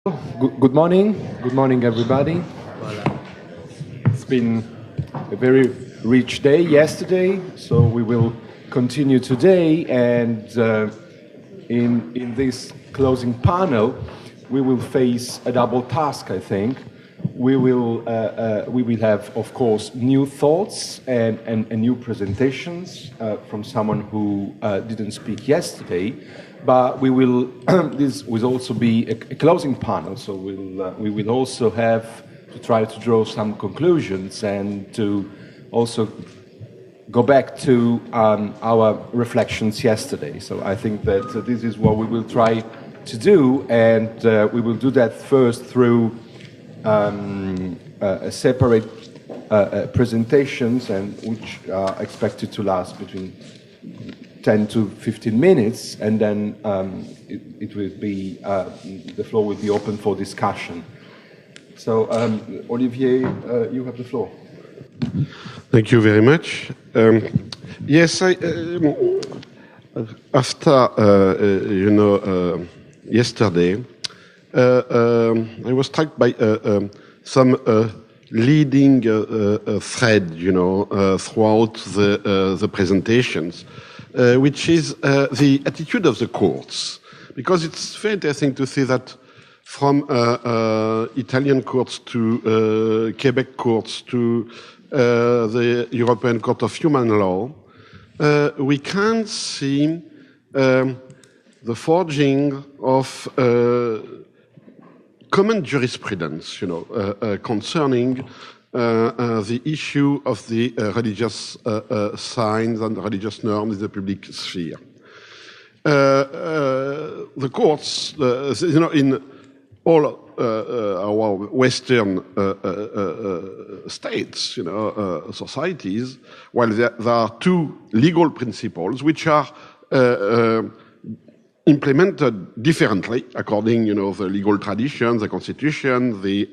Good morning. Good morning, everybody. It's been a very rich day yesterday, so we will continue today. And in this closing panel, we will face a double task, I think. We will have, of course, new thoughts and new presentations from someone who didn't speak yesterday. But we will. This will also be a closing panel, so we will also have to try to draw some conclusions and to also go back to our reflections yesterday. So I think that this is what we will try to do, and we will do that first through a separate presentations, and which are expected to last between 10 to 15 minutes, and then it will be, the floor will be open for discussion. So, Olivier, you have the floor. Thank you very much. Yes, after, yesterday, I was struck by some leading thread, throughout the presentations. Which is the attitude of the courts. Because it's very interesting to see that from Italian courts to Quebec courts to the European Court of Human Law, we can see the forging of common jurisprudence, concerning the issue of the religious signs and religious norms in the public sphere. The courts, in all our Western states, societies, while there are two legal principles which are implemented differently according, the legal tradition, the constitution, the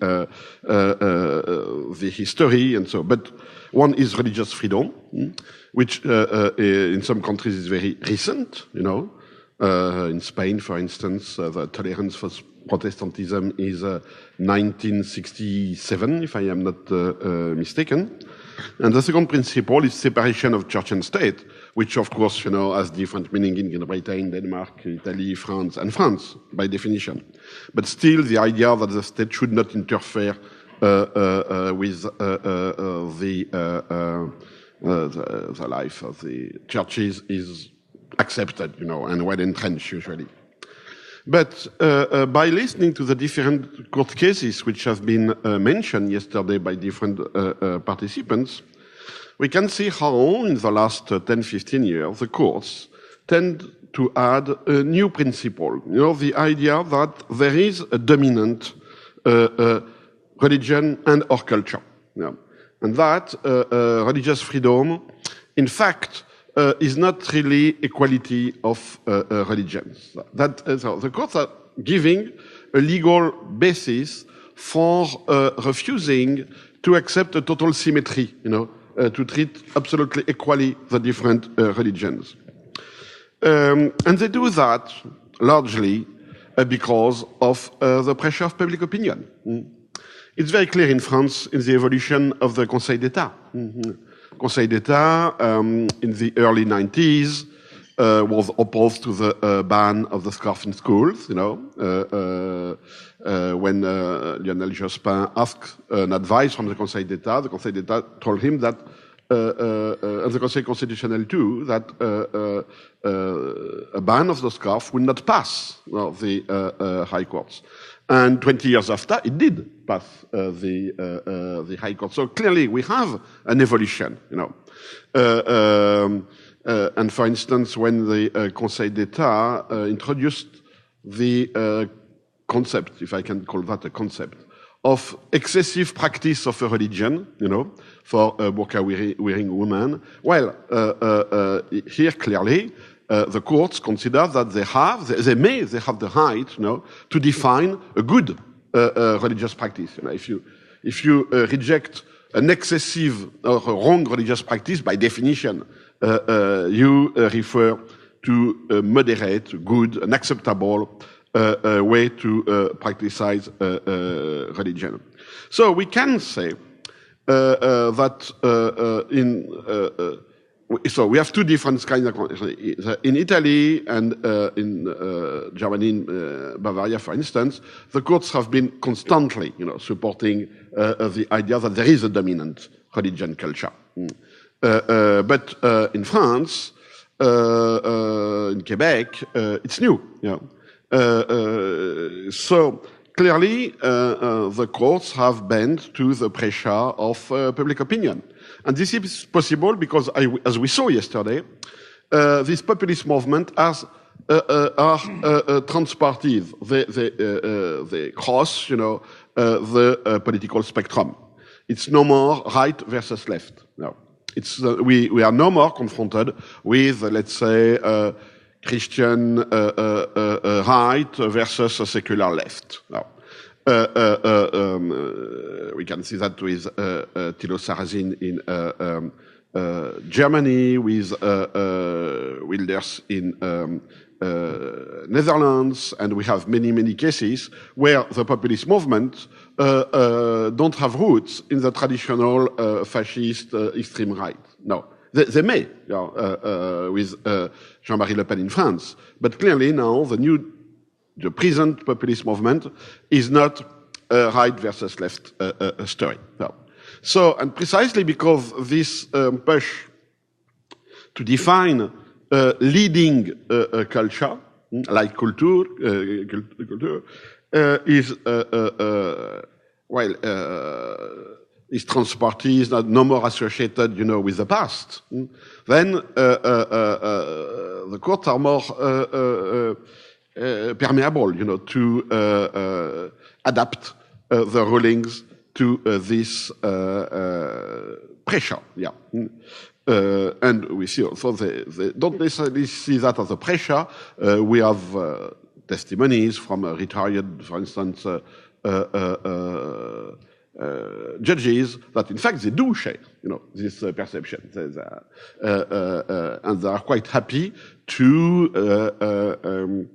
history, and so. But one is religious freedom, which in some countries is very recent. In Spain, for instance, the tolerance for Protestantism is 1967, if I am not mistaken. And the second principle is separation of church and state, which, of course, has different meaning in Britain, Denmark, Italy, France, and France, by definition. But still, the idea that the state should not interfere with the life of the churches is accepted, and well entrenched usually. But by listening to the different court cases which have been mentioned yesterday by different participants, we can see how in the last 10, 15 years, the courts tend to add a new principle. The idea that there is a dominant religion and or culture. And that religious freedom, in fact, is not really equality of religions. So the courts are giving a legal basis for refusing to accept a total symmetry, to treat absolutely equally the different religions. And they do that largely because of the pressure of public opinion. It's very clear in France in the evolution of the Conseil d'État. Conseil d'État in the early 90s was opposed to the ban of the scarf in schools, when Lionel Jospin asked an advice from the Conseil d'État told him that, and the Conseil constitutionnel too, that a ban of the scarf would not pass the high courts. And 20 years after, it did pass the high court. So clearly, we have an evolution, and for instance, when the Conseil d'État introduced the concept, if I can call that a concept, of excessive practice of a religion, for burqa wearing women, well, here clearly, the courts consider that they have the right, to define a good religious practice. If you reject an excessive or a wrong religious practice, by definition, you refer to a moderate, good, an acceptable way to practice religion. So we can say that so we have two different kinds of in Italy and in Germany, in Bavaria, for instance, the courts have been constantly, supporting the idea that there is a dominant religion culture. But in France, in Quebec, it's new. So clearly, the courts have bent to the pressure of public opinion. And this is possible because, as we saw yesterday, this populist movement are transpartive. They cross, the political spectrum. It's no more right versus left. No, it's we are no more confronted with, let's say, Christian right versus a secular left. No. We can see that with Thilo Sarrazin in Germany, with Wilders in Netherlands, and we have many cases where the populist movement don't have roots in the traditional fascist extreme right. No, they may, with Jean-Marie Le Pen in France, but clearly now the present populist movement is not a right versus left story. No. So, and precisely because this push to define leading culture, like culture, is is transparty, is no more associated, with the past. Then the courts are more permeable, to adapt the rulings to this pressure. Yeah. And we see also they don't necessarily see that as a pressure. We have testimonies from retired, for instance, judges that in fact they do share, this perception, and they are quite happy to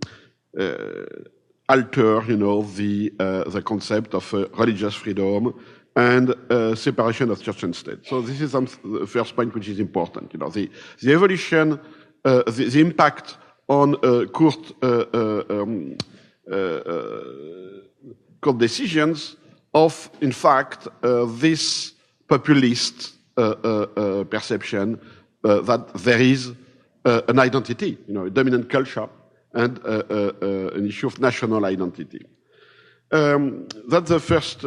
alter, the concept of religious freedom and separation of church and state. So this is the first point which is important. The evolution, the impact on court decisions of, in fact, this populist perception that there is an identity, a dominant culture, and an issue of national identity. That's the first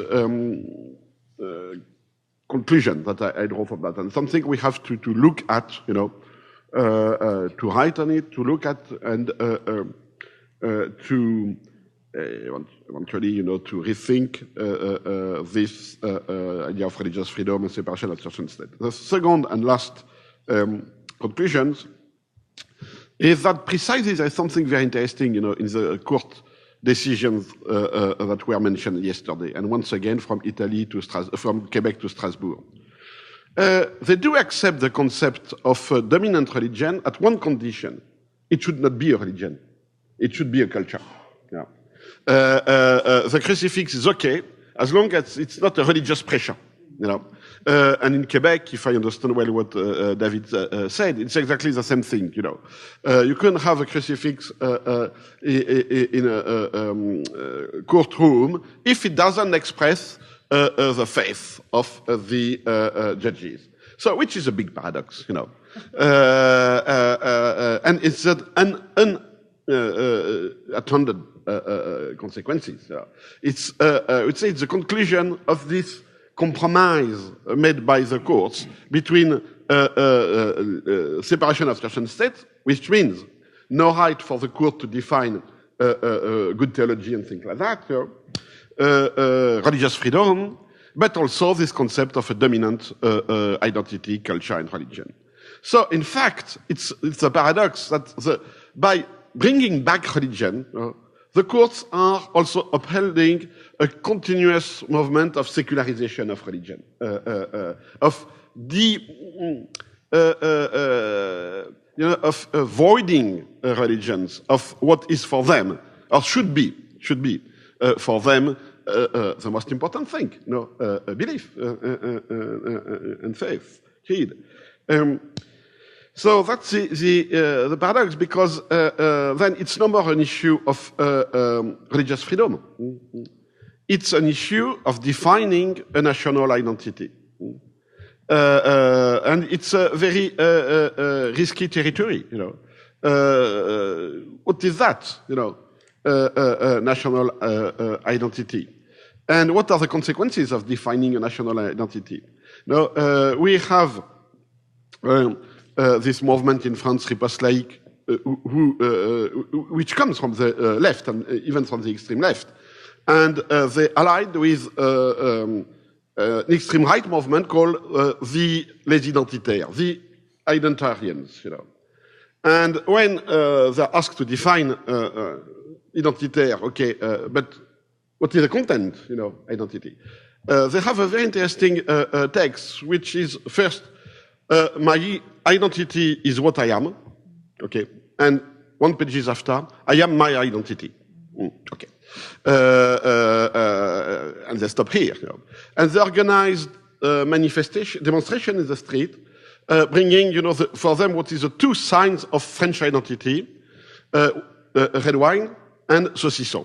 conclusion that I draw from that, and something we have to look at, to write on it, to look at, and to eventually, to rethink this idea of religious freedom and separation of church and state. The second and last conclusions is that precisely there is something very interesting, in the court decisions that were mentioned yesterday, and once again from from Quebec to Strasbourg. They do accept the concept of dominant religion at one condition: it should not be a religion; it should be a culture. Yeah. The crucifix is okay as long as it's not a religious pressure, And in Quebec, if I understand well what David said, it's exactly the same thing, You couldn't have a crucifix in a courtroom if it doesn't express the faith of the judges. So, which is a big paradox, And it's an unattended consequences. It's, I would say, it's the conclusion of this compromise made by the courts between separation of church and state, which means no right for the court to define good theology and things like that, religious freedom, but also this concept of a dominant identity, culture, and religion. So, in fact, it's a paradox that by bringing back religion, the courts are also upholding a continuous movement of secularization of religion, of avoiding religions, of what is for them or should be for them the most important thing, belief and faith, creed. So that's the paradox, because then it's no more an issue of religious freedom. It's an issue of defining a national identity. And it's a very risky territory, What is that, national identity? And what are the consequences of defining a national identity? We have this movement in France, Riposte Laïque, which comes from the left, and even from the extreme left. And they allied with an extreme right movement called les identitaires, the identitarians, And when they're asked to define identitaire, okay, but what is the content, identity? They have a very interesting text, which is first, my identity is what I am, okay, and one page after, I am my identity, okay. And they stop here. And they organized demonstration in the street, bringing, for them, what is the two signs of French identity, red wine and saucisson,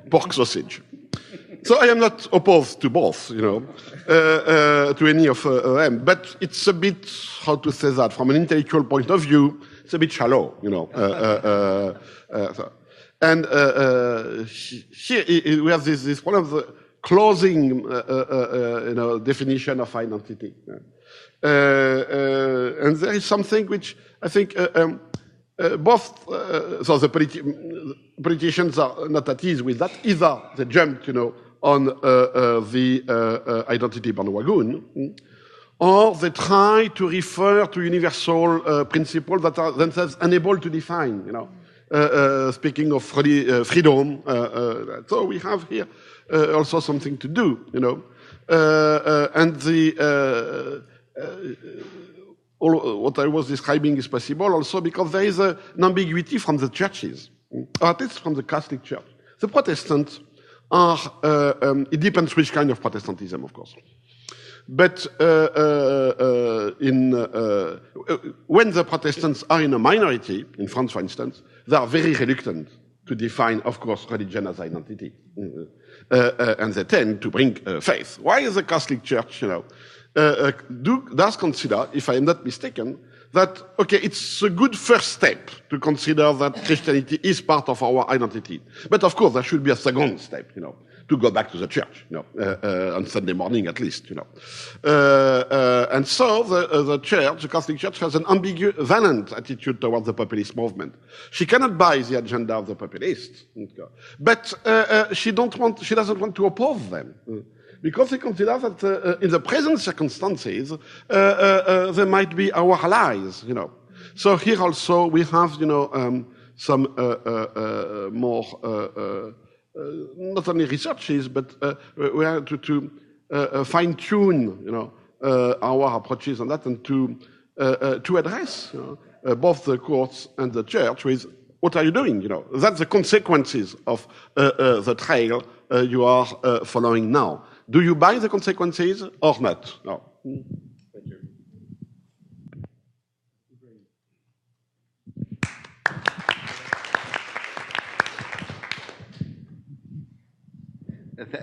pork sausage. So I am not opposed to both, to any of them, but it's a bit, how to say that, from an intellectual point of view, it's a bit shallow, And here we have this one of the closing, definition of identity. And there is something which I think both, so the politicians are not at ease with that. Either they jumped, on the identity bandwagon, or they try to refer to universal principles that are themselves unable to define, speaking of freedom, so we have here also something to do, and what I was describing is possible also because there is an ambiguity from the churches, or at least from the Catholic Church. The Protestants are, it depends which kind of Protestantism, of course. But when the Protestants are in a minority, in France, for instance, they are very reluctant to define, of course, religion as identity. And they tend to bring faith. Why is the Catholic Church, does consider, if I am not mistaken, that, okay, it's a good first step to consider that Christianity is part of our identity. But of course, there should be a second step, to go back to the church, on Sunday morning at least, And so the church, the Catholic Church, has an ambivalent attitude towards the populist movement. She cannot buy the agenda of the populists, but she doesn't want to oppose them. Because they consider that in the present circumstances, they might be our allies, So here also we have, some more, not only researches, but we have to fine-tune, our approaches on that, and to address both the courts and the church with what are you doing? That's the consequences of the trail you are following now. Do you buy the consequences or not? No. Thank you.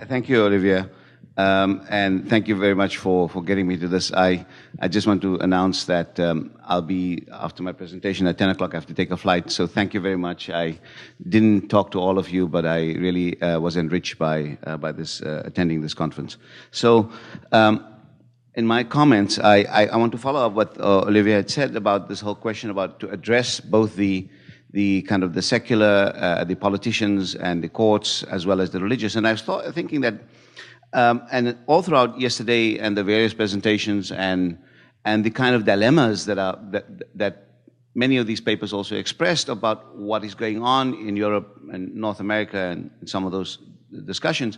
Thank you, Olivier. And thank you very much for getting me to this. I just want to announce that I'll be, after my presentation at 10 o'clock, I have to take a flight. So thank you very much. I didn't talk to all of you, but I really was enriched by this, attending this conference. So in my comments, I want to follow up what Olivier had said about this whole question about to address both the kind of the secular, the politicians and the courts, as well as the religious. And I was thinking that and all throughout yesterday and the various presentations and the kind of dilemmas that many of these papers also expressed about what is going on in Europe and North America and some of those discussions.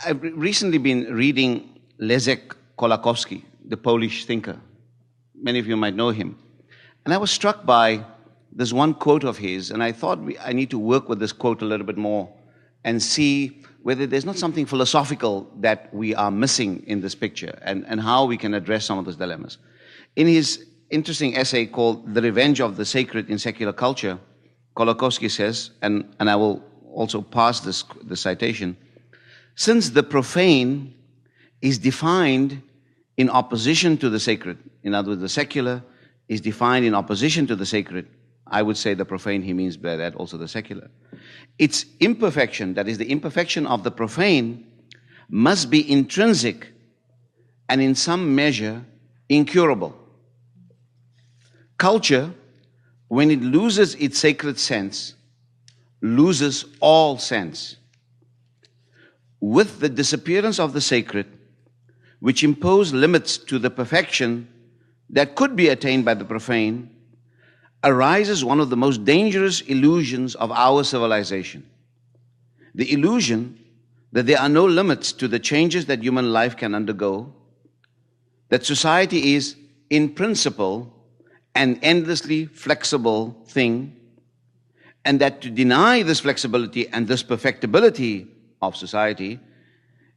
I've recently been reading Leszek Kolakowski, the Polish thinker. Many of you might know him. And I was struck by there's one quote of his, and I thought I need to work with this quote a little bit more and see whether there's not something philosophical that we are missing in this picture, and how we can address some of those dilemmas. In his interesting essay called The Revenge of the Sacred in Secular Culture, Kolakowski says, and I will also pass the citation, since the profane is defined in opposition to the sacred, in other words, the secular is defined in opposition to the sacred, I would say the profane, he means by that also the secular. Its imperfection, that is the imperfection of the profane, must be intrinsic and in some measure incurable. Culture, when it loses its sacred sense, loses all sense. With the disappearance of the sacred, which impose limits to the perfection that could be attained by the profane, arises one of the most dangerous illusions of our civilization. The illusion that there are no limits to the changes that human life can undergo, that society is, in principle, an endlessly flexible thing, and that to deny this flexibility and this perfectibility of society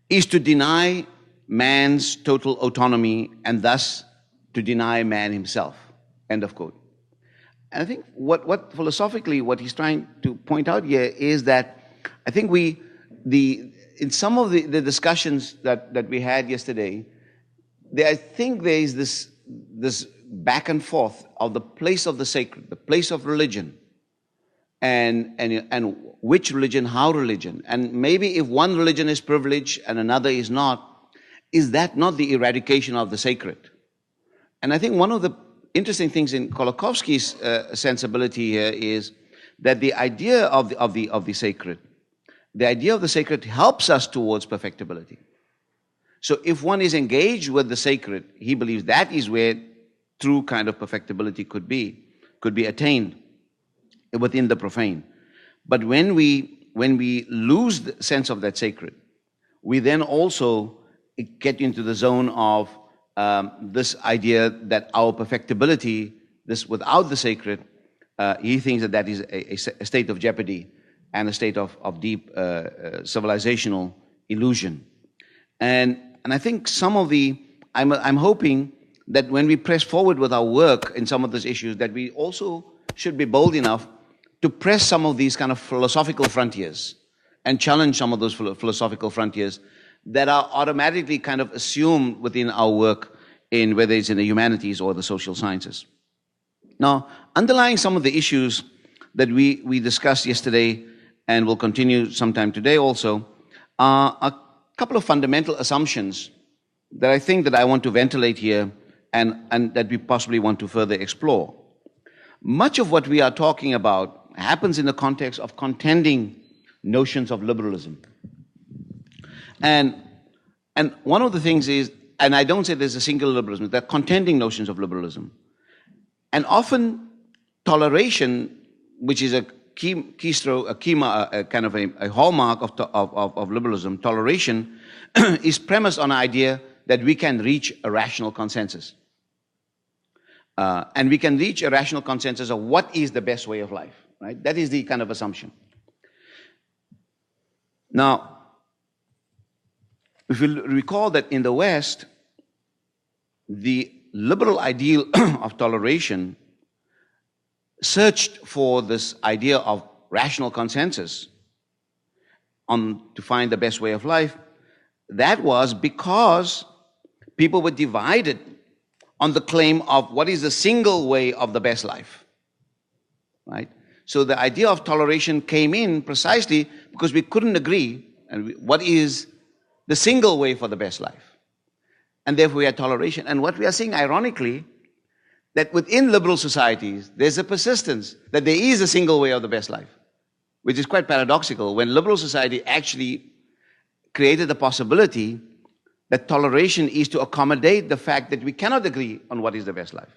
is to deny man's total autonomy and thus to deny man himself. End of quote. And I think what philosophically, what he's trying to point out here is that I think in some of the discussions that we had yesterday, I think there is this back and forth of the place of the sacred, the place of religion, and which religion, how religion. And maybe if one religion is privileged and another is not, is that not the eradication of the sacred? And I think one of the interesting things in Kolakowski's sensibility here is that the idea of the sacred, the idea of the sacred helps us towards perfectibility. So if one is engaged with the sacred, he believes that is where true kind of perfectibility could be attained within the profane. But when we lose the sense of that sacred, we then also get into the zone of this idea that our perfectibility, this without the sacred, he thinks that is a state of jeopardy and a state of deep civilizational illusion. And I think I'm hoping that when we press forward with our work in some of these issues, that we also should be bold enough to press some of these kind of philosophical frontiers and challenge some of those philosophical frontiers that are automatically kind of assumed within our work, in whether it's in the humanities or the social sciences. Now, underlying some of the issues that we discussed yesterday and will continue sometime today also are a couple of fundamental assumptions that I think that I want to ventilate here and that we possibly want to further explore. Much of what we are talking about happens in the context of contending notions of liberalism. And one of the things is, and I don't say there's a single liberalism, they're contending notions of liberalism. And often toleration, which is a kind of a hallmark of liberalism, toleration is premised on an idea that we can reach a rational consensus. And we can reach a rational consensus of what is the best way of life, right? That is the kind of assumption. Now, if you recall that in the West, the liberal ideal of toleration searched for this idea of rational consensus to find the best way of life. That was because people were divided on the claim of what is the single way of the best life, right? So the idea of toleration came in precisely because we couldn't agree on what is the single way for the best life. And therefore we had toleration. And what we are seeing, ironically, that within liberal societies, there's a persistence that there is a single way of the best life, which is quite paradoxical when liberal society actually created the possibility that toleration is to accommodate the fact that we cannot agree on what is the best life.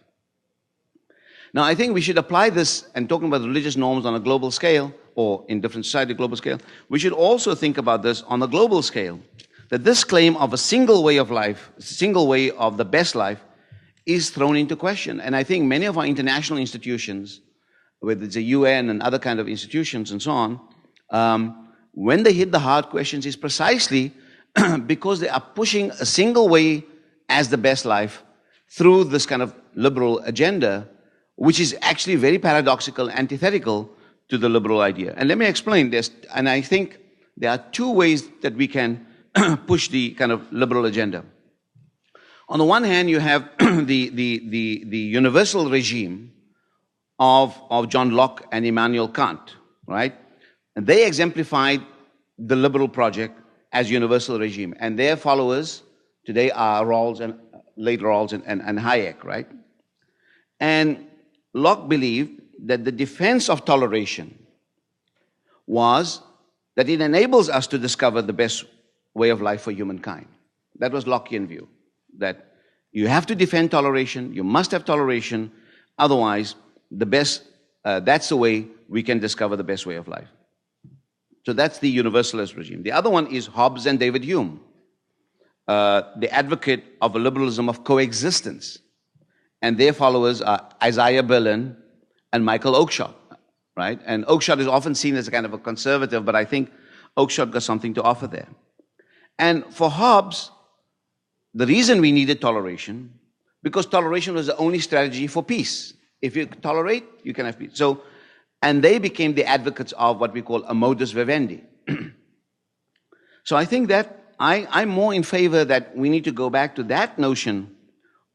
Now, I think we should apply this, and talking about religious norms on a global scale, or in different society, global scale, we should also think about this on a global scale, that this claim of a single way of life, a single way of the best life, is thrown into question. And I think many of our international institutions whether it's the UN and other kind of institutions and so on, when they hit the hard questions is precisely because they are pushing a single way as the best life through this kind of liberal agenda, which is actually very paradoxical, antithetical to the liberal idea. And let me explain this. And I think there are two ways that we can push the kind of liberal agenda. On the one hand, you have the universal regime of John Locke and Immanuel Kant, right? And they exemplified the liberal project as universal regime. And their followers today are Rawls and late Rawls and Hayek, right? And Locke believed that the defense of toleration was that it enables us to discover the best way of life for humankind. That was Lockean view, that you have to defend toleration, you must have toleration, otherwise that's the way we can discover the best way of life. So that's the universalist regime. The other one is Hobbes and David Hume, the advocate of a liberalism of coexistence. And their followers are Isaiah Berlin and Michael Oakeshott, right? And Oakeshott is often seen as a kind of a conservative, but I think Oakeshott got something to offer there. And for Hobbes, the reason we needed toleration, because toleration was the only strategy for peace. If you tolerate, you can have peace. So, and they became the advocates of what we call a modus vivendi. So I think that I'm more in favor that we need to go back to that notion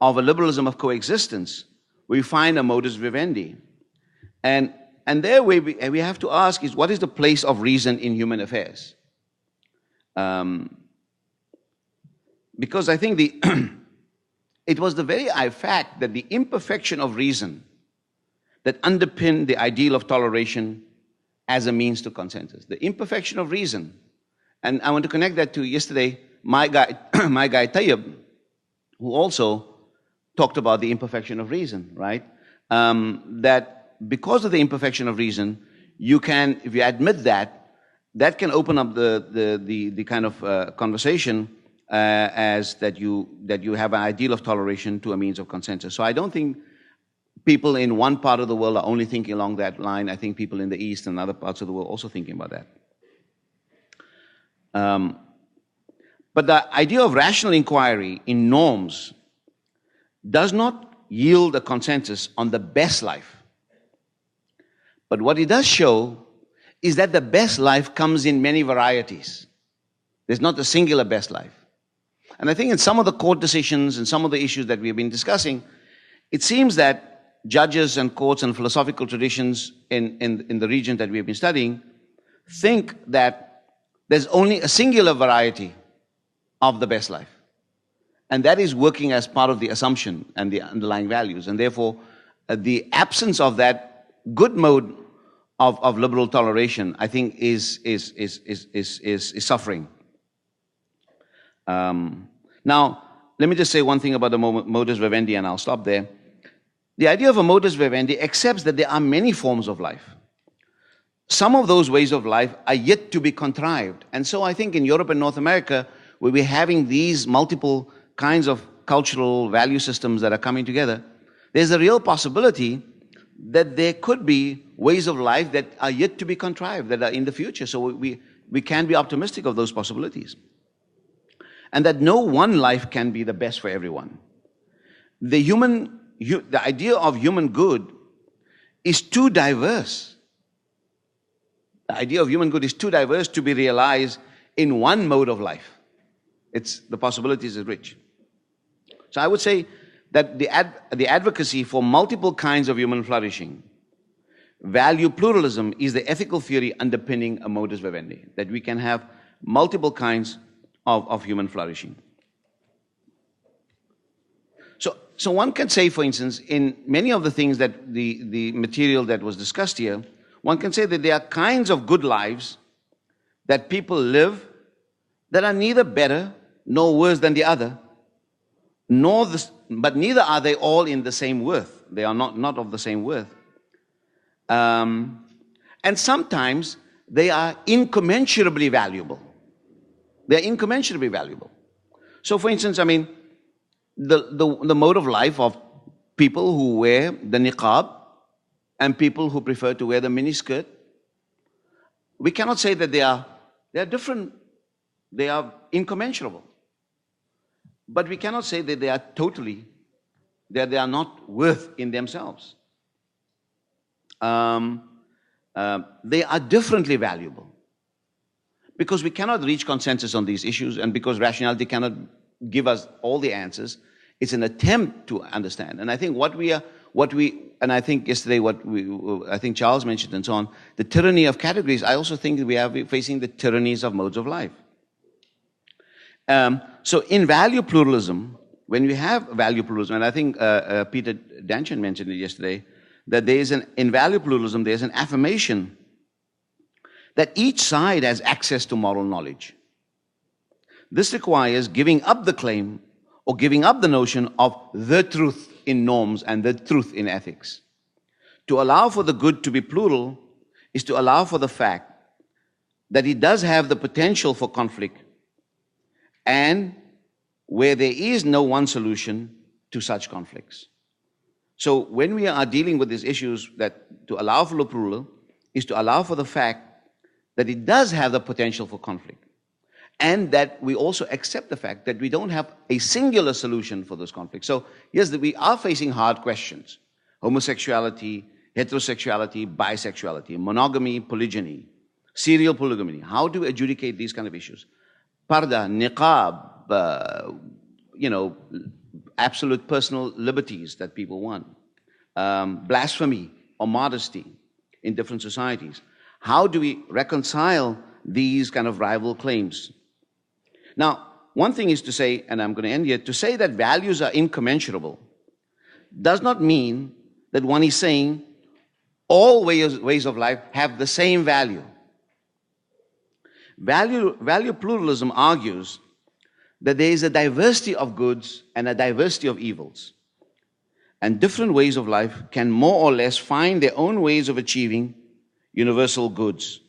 of a liberalism of coexistence. We find a modus vivendi. And there we have to ask is, what is the place of reason in human affairs? Because I think it was the very fact that the imperfection of reason that underpinned the ideal of toleration as a means to consensus. The imperfection of reason. And I want to connect that to yesterday, my guy Tayyib, who also talked about the imperfection of reason, right? That because of the imperfection of reason, you can, if you admit that, that can open up the kind of conversation as that you have an ideal of toleration to a means of consensus. So I don't think people in one part of the world are only thinking along that line. I think people in the East and other parts of the world also thinking about that. But the idea of rational inquiry in norms does not yield a consensus on the best life. But what it does show is that the best life comes in many varieties. There's not a singular best life. And I think in some of the court decisions and some of the issues that we've been discussing, it seems that judges and courts and philosophical traditions in the region that we've been studying think that there's only a singular variety of the best life. And that is working as part of the assumption and the underlying values. And therefore, the absence of that good mode of liberal toleration, I think, is suffering. Now, let me just say one thing about the modus vivendi, and I'll stop there. The idea of a modus vivendi accepts that there are many forms of life. Some of those ways of life are yet to be contrived. And so I think in Europe and North America, where we're having these multiple kinds of cultural value systems that are coming together, there's a real possibility that there could be ways of life that are yet to be contrived, that are in the future. So we can be optimistic of those possibilities. And that no one life can be the best for everyone. The idea of human good is too diverse. The idea of human good is too diverse to be realized in one mode of life. The possibilities are rich. So I would say that the advocacy for multiple kinds of human flourishing, value pluralism, is the ethical theory underpinning a modus vivendi, that we can have multiple kinds of human flourishing. So one can say, for instance, in many of the things that the material that was discussed here, one can say that there are kinds of good lives that people live that are neither better nor worse than the other, but neither are they all in the same worth. They are not of the same worth. And sometimes they are incommensurably valuable. They're incommensurably valuable. So for instance, I mean, the mode of life of people who wear the niqab and people who prefer to wear the miniskirt. We cannot say that they are different, they are incommensurable. But we cannot say that they are they are not worth in themselves. They are differently valuable. Because we cannot reach consensus on these issues, and because rationality cannot give us all the answers, it's an attempt to understand. And I think and I think yesterday I think Charles mentioned and so on, the tyranny of categories. I also think that we are facing the tyrannies of modes of life. So in value pluralism, when we have value pluralism, and I think Peter Danchin mentioned it yesterday, that in value pluralism, there's an affirmation that each side has access to moral knowledge. This requires giving up the claim or giving up the notion of the truth in norms and the truth in ethics. To allow for the good to be plural is to allow for the fact that it does have the potential for conflict, and where there is no one solution to such conflicts. So when we are dealing with these issues, that to allow for the plural is to allow for the fact that it does have the potential for conflict, and that we also accept the fact that we don't have a singular solution for those conflicts. So yes, we are facing hard questions: homosexuality, heterosexuality, bisexuality, monogamy, polygyny, serial polygamy. How to adjudicate these kind of issues? Parda, niqab, absolute personal liberties that people want, blasphemy or modesty in different societies. How do we reconcile these kind of rival claims? Now, one thing is to say, and I'm going to end here, to say that values are incommensurable does not mean that one is saying all ways of life have the same value. Value pluralism argues that there is a diversity of goods and a diversity of evils, and different ways of life can more or less find their own ways of achieving universal goods,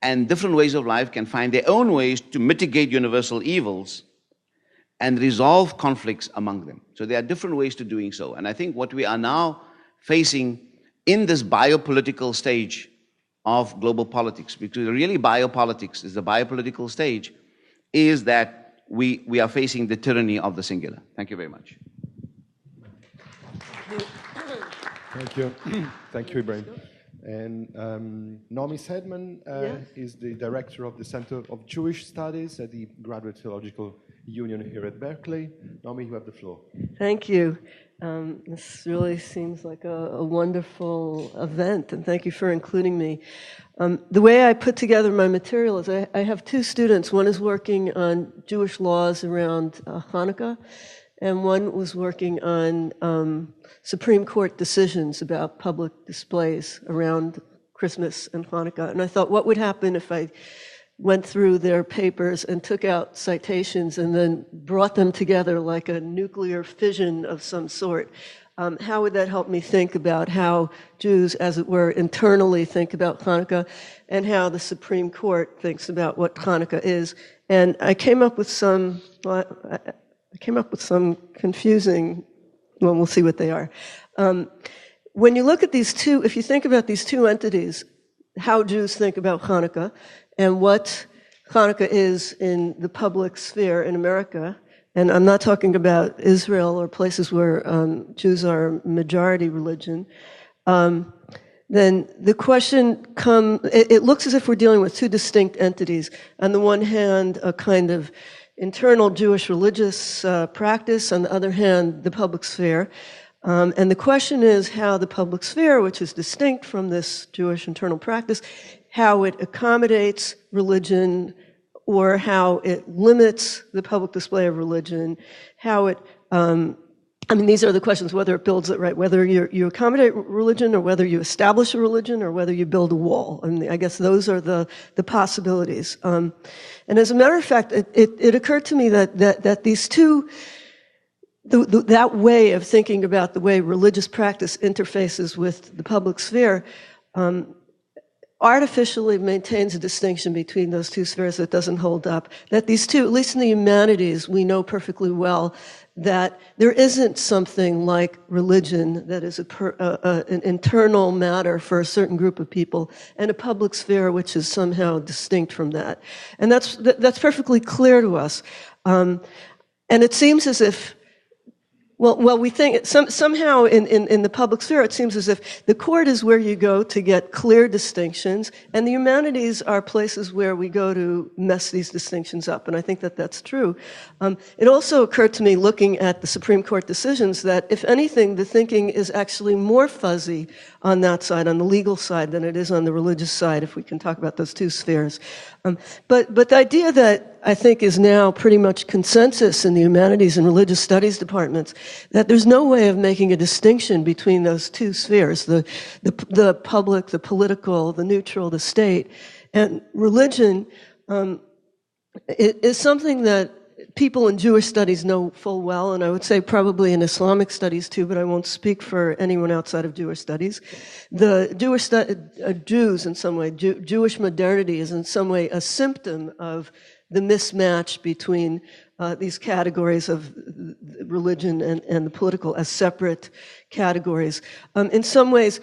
and different ways of life can find their own ways to mitigate universal evils and resolve conflicts among them. So there are different ways to doing so. And I think what we are now facing in this biopolitical stage of global politics, because really biopolitics is the biopolitical stage, is that we are facing the tyranny of the singular. Thank you very much. Thank you. Thank you, Ibrahim. And Naomi Sedman Yes. is the director of the Center of Jewish Studies at the Graduate Theological Union here at Berkeley. Naomi, you have the floor. Thank you. This really seems like a wonderful event, and thank you for including me. The way I put together my material is I have two students. One is working on Jewish laws around Hanukkah, and one was working on Supreme Court decisions about public displays around Christmas and Hanukkah. And I thought, what would happen if I went through their papers and took out citations and then brought them together like a nuclear fission of some sort? How would that help me think about how Jews, as it were, internally think about Hanukkah, and how the Supreme Court thinks about what Hanukkah is? And I came up with some confusing, well, we'll see what they are. When you look at these two, if you think about these two entities, how Jews think about Hanukkah and what Hanukkah is in the public sphere in America, and I'm not talking about Israel or places where Jews are majority religion, then the question it looks as if we're dealing with two distinct entities. On the one hand, a kind of internal Jewish religious practice, on the other hand, the public sphere. And the question is how the public sphere, which is distinct from this Jewish internal practice, how it accommodates religion, or how it limits the public display of religion, how it, these are the questions, whether it builds it right, whether you accommodate religion, or whether you establish a religion, or whether you build a wall. I guess those are the possibilities. And as a matter of fact, it occurred to me that these two, that way of thinking about the way religious practice interfaces with the public sphere artificially maintains a distinction between those two spheres that doesn't hold up. That these two, at least in the humanities, we know perfectly well that there isn't something like religion that is an internal matter for a certain group of people, and a public sphere which is somehow distinct from that. And that's perfectly clear to us. And it seems as if, well, we think somehow in the public sphere, it seems as if the court is where you go to get clear distinctions, and the humanities are places where we go to mess these distinctions up. And I think that that's true. It also occurred to me, looking at the Supreme Court decisions, that if anything, the thinking is actually more fuzzy on that side, on the legal side, than it is on the religious side, if we can talk about those two spheres. But the idea that I think is now pretty much consensus in the humanities and religious studies departments, that there's no way of making a distinction between those two spheres, the public, the political, the neutral, the state. And religion is something that people in Jewish studies know full well, and I would say probably in Islamic studies too, but I won't speak for anyone outside of Jewish studies. The Jews in some way, Jewish modernity is in some way a symptom of the mismatch between these categories of religion and the political as separate categories. In some ways,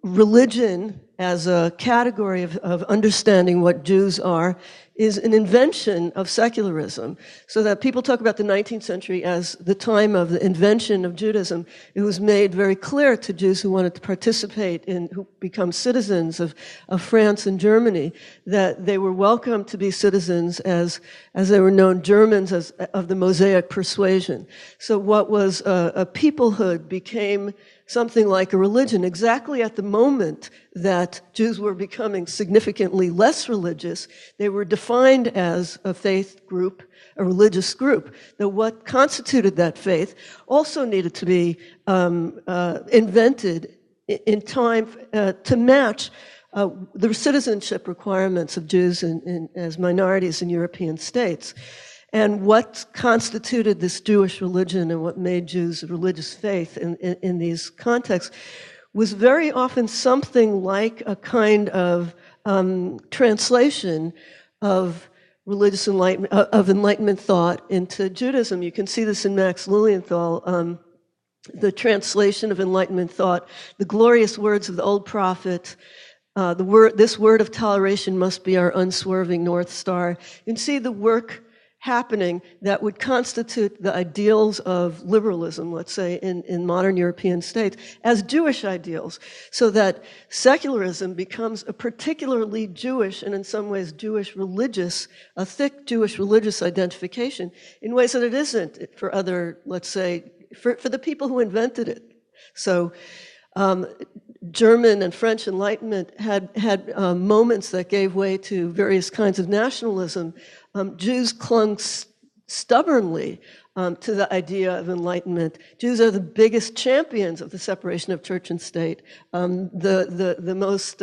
religion as a category of understanding what Jews are is an invention of secularism. So that people talk about the 19th century as the time of the invention of Judaism. It was made very clear to Jews who wanted to participate in, who become citizens of France and Germany, that they were welcome to be citizens as they were known Germans of the Mosaic persuasion. So what was a peoplehood became something like a religion exactly at the moment that Jews were becoming significantly less religious. They were defined as a faith group, a religious group. Now, what constituted that faith also needed to be invented in time to match the citizenship requirements of Jews as minorities in European states. And what constituted this Jewish religion and what made Jews a religious faith in these contexts was very often something like a kind of translation of religious enlightenment, of Enlightenment thought into Judaism. You can see this in Max Lilienthal, the translation of Enlightenment thought, the glorious words of the old prophet, this word of toleration must be our unswerving North Star. You can see the work happening that would constitute the ideals of liberalism, let's say, in modern European states, as Jewish ideals, so that secularism becomes a particularly Jewish, and in some ways Jewish religious, a thick Jewish religious identification, in ways that it isn't for other, let's say, for the people who invented it. So German and French Enlightenment had moments that gave way to various kinds of nationalism. Jews clung stubbornly to the idea of Enlightenment. Jews are the biggest champions of the separation of church and state, the most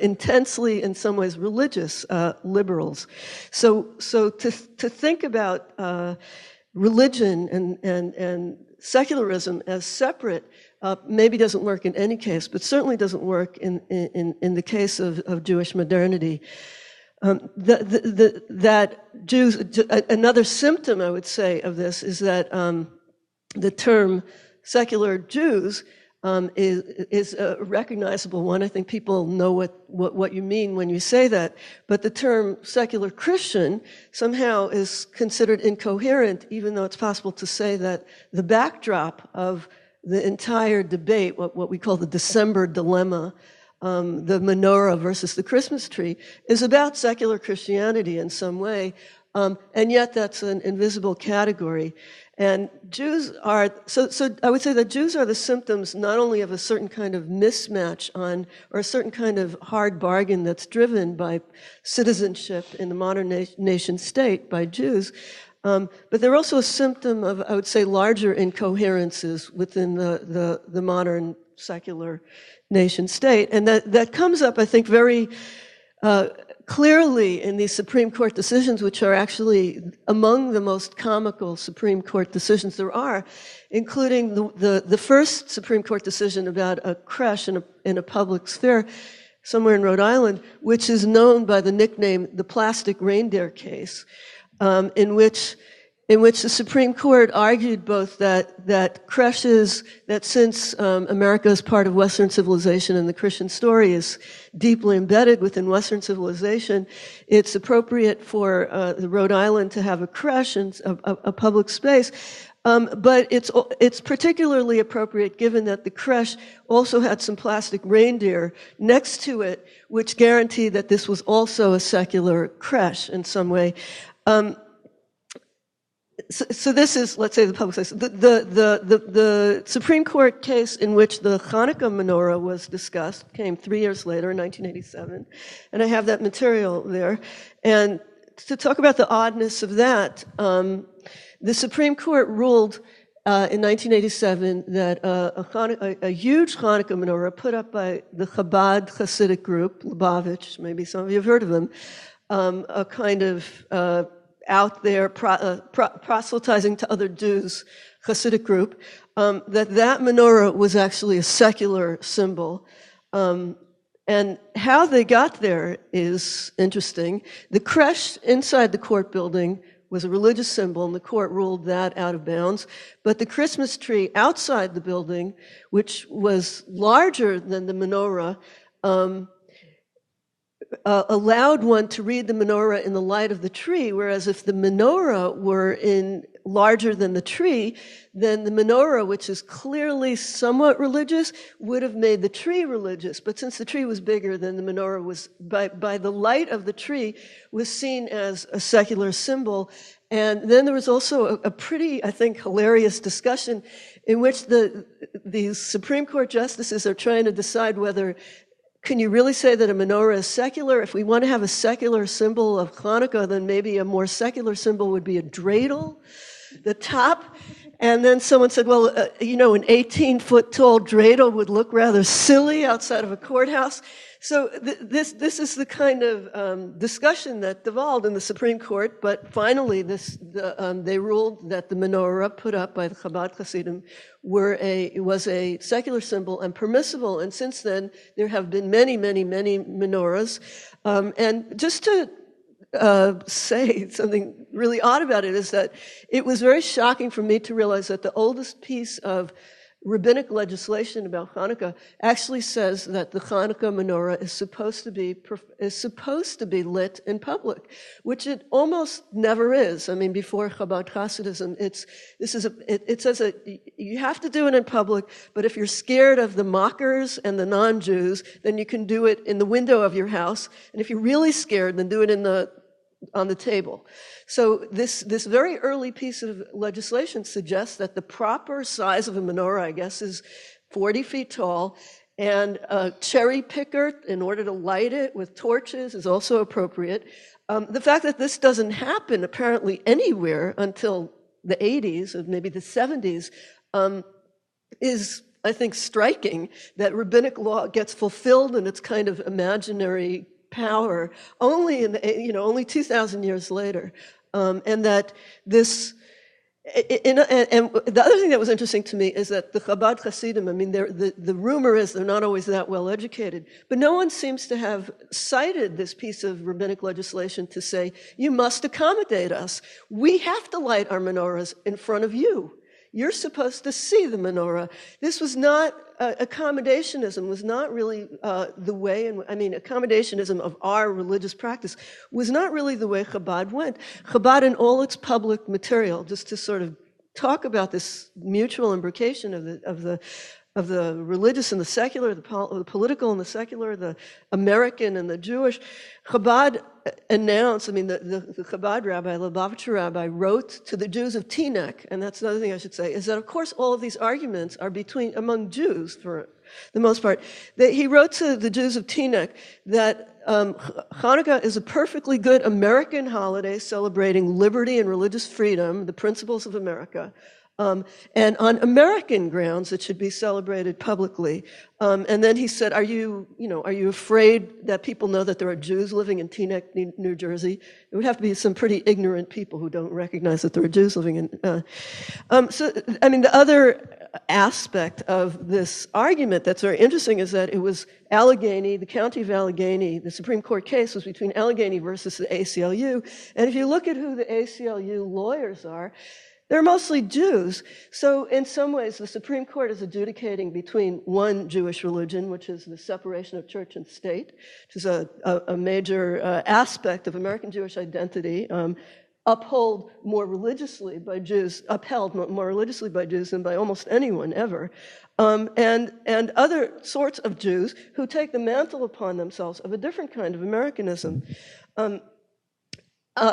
intensely, in some ways, religious liberals. So to think about religion and secularism as separate maybe doesn't work in any case, but certainly doesn't work in the case of Jewish modernity. That Jews, another symptom, I would say, of this is that the term secular Jews is a recognizable one. I think people know what you mean when you say that. But the term secular Christian somehow is considered incoherent, even though it's possible to say that the backdrop of the entire debate, what we call the December dilemma, the menorah versus the Christmas tree, is about secular Christianity in some way, and yet that's an invisible category. And Jews are, so I would say that Jews are the symptoms not only of a certain kind of mismatch or a certain kind of hard bargain that's driven by citizenship in the modern nation state by Jews, but they're also a symptom of, I would say, larger incoherences within the modern secular nation state. And that comes up, I think, very clearly in these Supreme Court decisions, which are actually among the most comical Supreme Court decisions there are, including the first Supreme Court decision about a creche in a public sphere. somewhere in Rhode Island, which is known by the nickname the plastic reindeer case, in which the Supreme Court argued both that creches, that since America is part of Western civilization and the Christian story is deeply embedded within Western civilization, it's appropriate for the Rhode Island to have a creche and a public space. But it's particularly appropriate given that the creche also had some plastic reindeer next to it, which guaranteed that this was also a secular creche in some way. So this is, let's say, the public space. The Supreme Court case in which the Hanukkah menorah was discussed came 3 years later, in 1987, and I have that material there. And to talk about the oddness of that, the Supreme Court ruled in 1987 that a huge Hanukkah menorah put up by the Chabad Hasidic group, Lubavitch, maybe some of you have heard of them, a kind of out there proselytizing to other Jews Hasidic group, that menorah was actually a secular symbol. And how they got there is interesting. The creche inside the court building was a religious symbol, and the court ruled that out of bounds. But the Christmas tree outside the building, which was larger than the menorah, allowed one to read the menorah in the light of the tree, whereas if the menorah were larger than the tree, then the menorah, which is clearly somewhat religious, would have made the tree religious. But since the tree was bigger, then the menorah was, by the light of the tree, was seen as a secular symbol. And then there was also a pretty, I think, hilarious discussion in which the Supreme Court justices are trying to decide whether, can you really say that a menorah is secular? If we want to have a secular symbol of Hanukkah, then maybe a more secular symbol would be a dreidel, the top. And then someone said, well, an 18-foot tall dreidel would look rather silly outside of a courthouse. So this is the kind of discussion that devolved in the Supreme Court, but finally they ruled that the menorah put up by the Chabad Hasidim was a secular symbol and permissible, and since then there have been many, many, many menorahs. And just to say something really odd about it is that it was very shocking for me to realize that the oldest piece of rabbinic legislation about Hanukkah actually says that the Hanukkah menorah is supposed to be lit in public, which it almost never is. I mean, before Chabad Hasidism, it says that you have to do it in public, but if you're scared of the mockers and the non-Jews, then you can do it in the window of your house, and if you're really scared, then do it on the table. So this very early piece of legislation suggests that the proper size of a menorah, I guess, is 40 feet tall, and a cherry picker in order to light it with torches is also appropriate. The fact that this doesn't happen apparently anywhere until the 80s or maybe the 70s is, I think, striking, that rabbinic law gets fulfilled in its kind of imaginary power only only 2,000 years later, and that this. And the other thing that was interesting to me is that the Chabad Hasidim, I mean, the rumor is they're not always that well educated, but no one seems to have cited this piece of rabbinic legislation to say, you must accommodate us. We have to light our menorahs in front of you. You're supposed to see the menorah. This was not, accommodationism was not really the way, accommodationism of our religious practice was not really the way Chabad went. Chabad in all its public material, just to sort of talk about this mutual imbrication of the religious and the secular, the political and the secular, the American and the Jewish, Chabad announced, the Chabad rabbi, Lubavitcher rabbi, wrote to the Jews of Teaneck, and that's another thing I should say, is that of course all of these arguments are among Jews for the most part. He wrote to the Jews of Teaneck that Hanukkah is a perfectly good American holiday celebrating liberty and religious freedom, the principles of America. And on American grounds, it should be celebrated publicly. And then he said, are you afraid that people know that there are Jews living in Teaneck, New Jersey? It would have to be some pretty ignorant people who don't recognize that there are Jews living in. The other aspect of this argument that's very interesting is that it was Allegheny, the county of Allegheny, the Supreme Court case was between Allegheny versus the ACLU. And if you look at who the ACLU lawyers are, they're mostly Jews. So in some ways, the Supreme Court is adjudicating between one Jewish religion, which is the separation of church and state, which is a major aspect of American Jewish identity, upheld more religiously by Jews than by almost anyone ever, and other sorts of Jews who take the mantle upon themselves of a different kind of Americanism.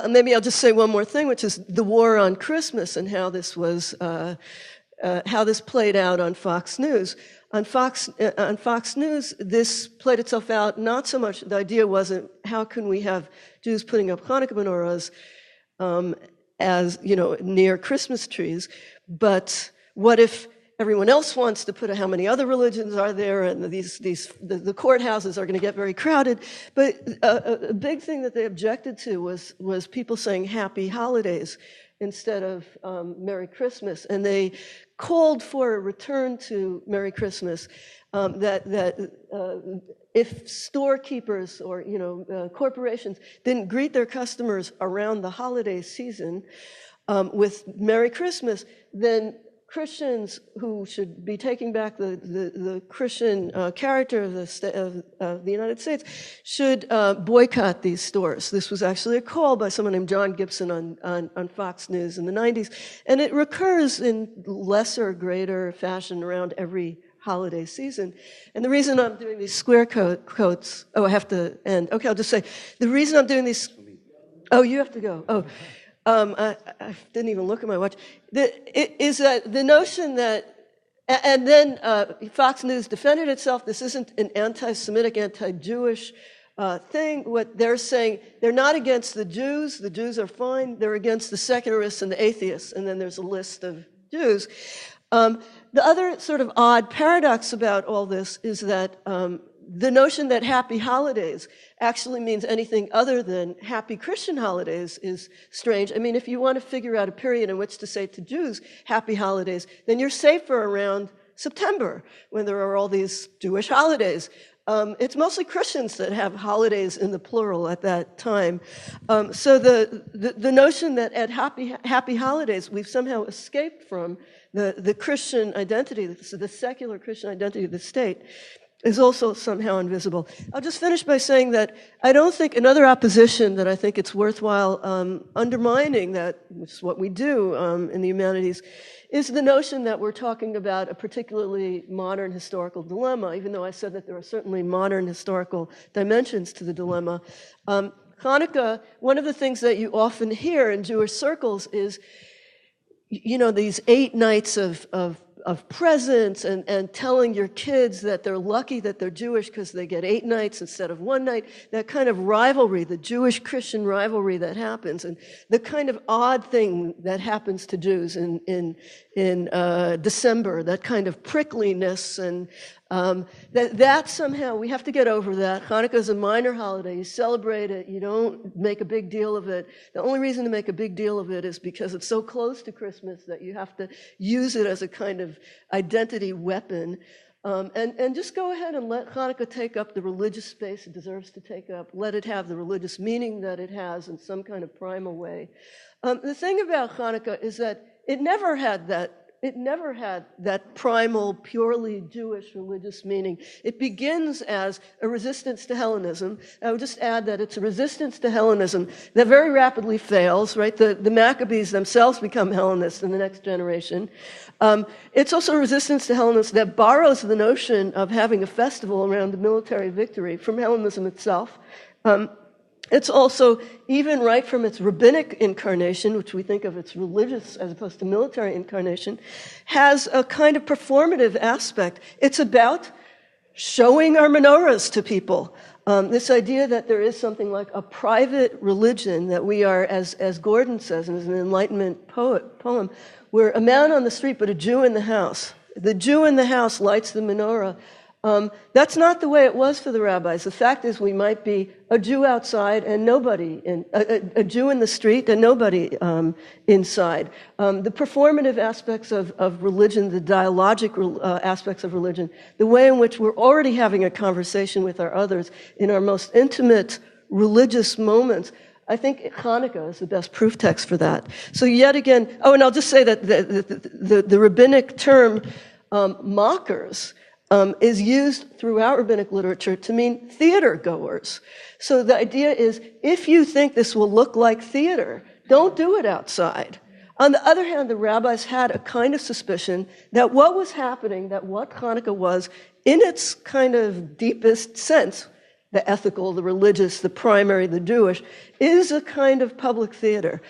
Maybe I'll just say one more thing, which is the war on Christmas and how this was, how this played out on Fox News. On Fox News, this played itself out. Not so much the idea wasn't how can we have Jews putting up Hanukkah menorahs as near Christmas trees, but what if everyone else wants to put how many other religions are there, and the courthouses are going to get very crowded. But a big thing that they objected to was people saying Happy Holidays instead of Merry Christmas, and they called for a return to Merry Christmas. If storekeepers or corporations didn't greet their customers around the holiday season with Merry Christmas, then Christians who should be taking back the Christian character of the United States should boycott these stores. This was actually a call by someone named John Gibson on Fox News in the 90s, and it recurs in lesser, greater fashion around every holiday season. And the reason I'm doing these square quotes, I have to end. Okay, I'll just say, the reason I'm doing these, you have to go. I didn't even look at my watch. Is that the notion that, and then Fox News defended itself. This isn't an anti-Semitic, anti-Jewish thing. What they're saying, they're not against the Jews. The Jews are fine. They're against the secularists and the atheists. And then there's a list of Jews. The other sort of odd paradox about all this is that the notion that Happy Holidays actually means anything other than Happy Christian Holidays is strange. I mean, if you want to figure out a period in which to say to Jews Happy Holidays, then you're safer around September when there are all these Jewish holidays. It's mostly Christians that have holidays in the plural at that time. So the notion that at Happy Holidays we've somehow escaped from the Christian identity, the secular Christian identity of the state, is also somehow invisible. I'll just finish by saying that I don't think another opposition that I think it's worthwhile undermining, that which is what we do in the humanities, is the notion that we're talking about a particularly modern historical dilemma, even though I said that there are certainly modern historical dimensions to the dilemma. Hanukkah, one of the things that you often hear in Jewish circles is, these 8 nights of presents and telling your kids that they're lucky that they're Jewish because they get 8 nights instead of 1 night, that kind of rivalry, the Jewish-Christian rivalry that happens, and the kind of odd thing that happens to Jews in December, that kind of prickliness, and that somehow, we have to get over that. Hanukkah is a minor holiday. You celebrate it. You don't make a big deal of it. The only reason to make a big deal of it is because it's so close to Christmas that you have to use it as a kind of identity weapon. And just go ahead and let Hanukkah take up the religious space it deserves to take up. Let it have the religious meaning that it has in some kind of primal way. The thing about Hanukkah is that it never had that primal, purely Jewish religious meaning. It begins as a resistance to Hellenism. I would just add that it's a resistance to Hellenism that very rapidly fails, right? The Maccabees themselves become Hellenists in the next generation. It's also a resistance to Hellenism that borrows the notion of having a festival around the military victory from Hellenism itself. It's also, even right from its rabbinic incarnation, which we think of its religious as opposed to military incarnation, has a kind of performative aspect. It's about showing our menorahs to people. This idea that there is something like a private religion, that we are, as Gordon says in his Enlightenment poem, we're a man on the street but a Jew in the house. The Jew in the house lights the menorah. That's not the way it was for the rabbis. The fact is we might be a Jew outside and nobody, a Jew in the street and nobody inside. The performative aspects of religion, the dialogic aspects of religion, the way in which we're already having a conversation with our others in our most intimate religious moments, I think Hanukkah is the best proof text for that. So yet again, and I'll just say that the rabbinic term mockers is used throughout rabbinic literature to mean theater goers. So the idea is, if you think this will look like theater, don't do it outside. On the other hand, the rabbis had a kind of suspicion that what was happening, that what Hanukkah was, in its kind of deepest sense, the ethical, the religious, the primary, the Jewish, is a kind of public theater.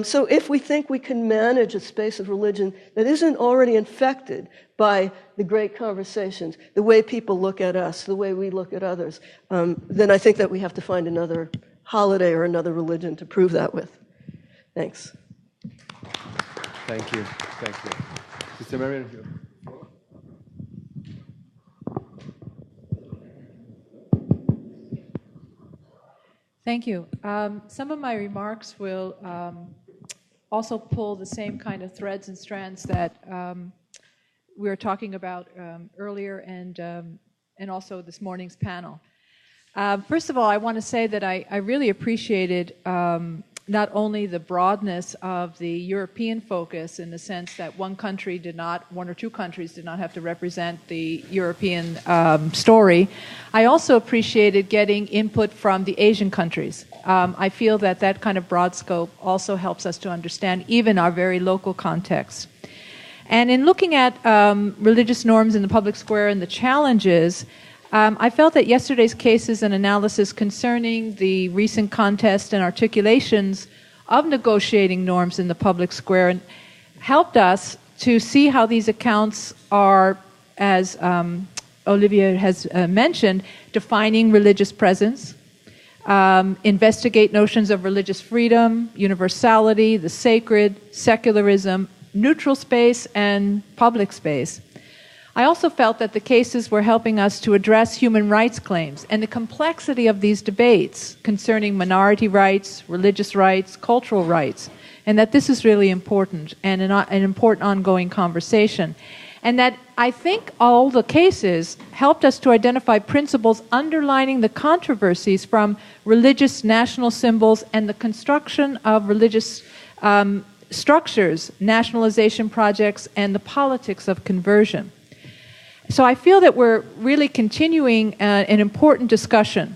So if we think we can manage a space of religion that isn't already infected by the great conversations, the way people look at us, the way we look at others, then I think that we have to find another holiday or another religion to prove that with. Thanks. Thank you. Thank you. Sister Marian. Thank you. Some of my remarks will also pull the same kind of threads and strands that we were talking about earlier and also this morning's panel. First of all, I want to say that I really appreciated not only the broadness of the European focus in the sense that one or two countries did not have to represent the European story. I also appreciated getting input from the Asian countries. I feel that that kind of broad scope also helps us to understand even our very local context. And in looking at religious norms in the public square and the challenges, I felt that yesterday's cases and analysis concerning the recent contest and articulations of negotiating norms in the public square helped us to see how these accounts are, as Olivier has mentioned, defining religious presence, investigate notions of religious freedom, universality, the sacred, secularism, neutral space, and public space. I also felt that the cases were helping us to address human rights claims and the complexity of these debates concerning minority rights, religious rights, cultural rights, and that this is really important and an important ongoing conversation. And that I think all the cases helped us to identify principles underlining the controversies from religious national symbols and the construction of religious structures, nationalization projects, and the politics of conversion. So I feel that we're really continuing an important discussion,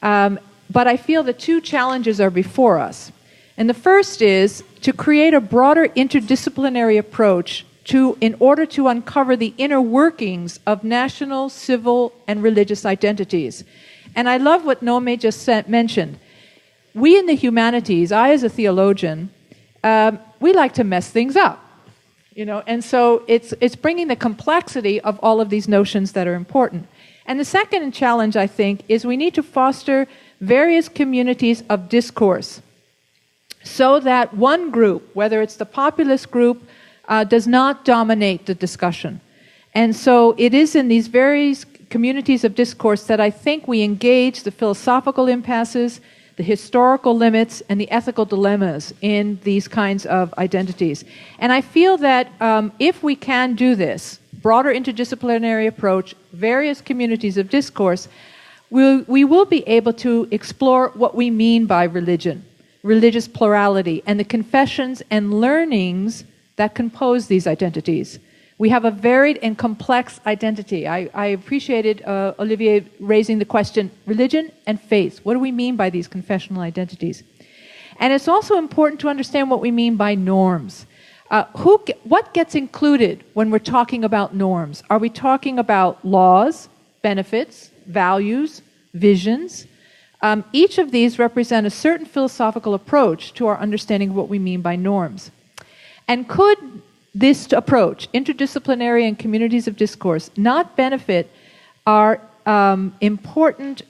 but I feel the two challenges are before us. And the first is to create a broader interdisciplinary approach in order to uncover the inner workings of national, civil, and religious identities. And I love what Nome just mentioned. We in the humanities, I as a theologian, we like to mess things up. And so it's bringing the complexity of all of these notions that are important. And the second challenge, I think, is we need to foster various communities of discourse so that one group, whether it's the populist group, does not dominate the discussion. And so it is in these various communities of discourse that I think we engage the philosophical impasses, the historical limits, and the ethical dilemmas in these kinds of identities. And I feel that if we can do this, broader interdisciplinary approach, various communities of discourse, we will be able to explore what we mean by religion, religious plurality, and the confessions and learnings that compose these identities. We have a varied and complex identity. I appreciated Olivier raising the question, religion and faith. What do we mean by these confessional identities? And it's also important to understand what we mean by norms. What gets included when we're talking about norms? Are we talking about laws, benefits, values, visions? Each of these represent a certain philosophical approach to our understanding of what we mean by norms. And could this approach, interdisciplinary and communities of discourse, not benefit our important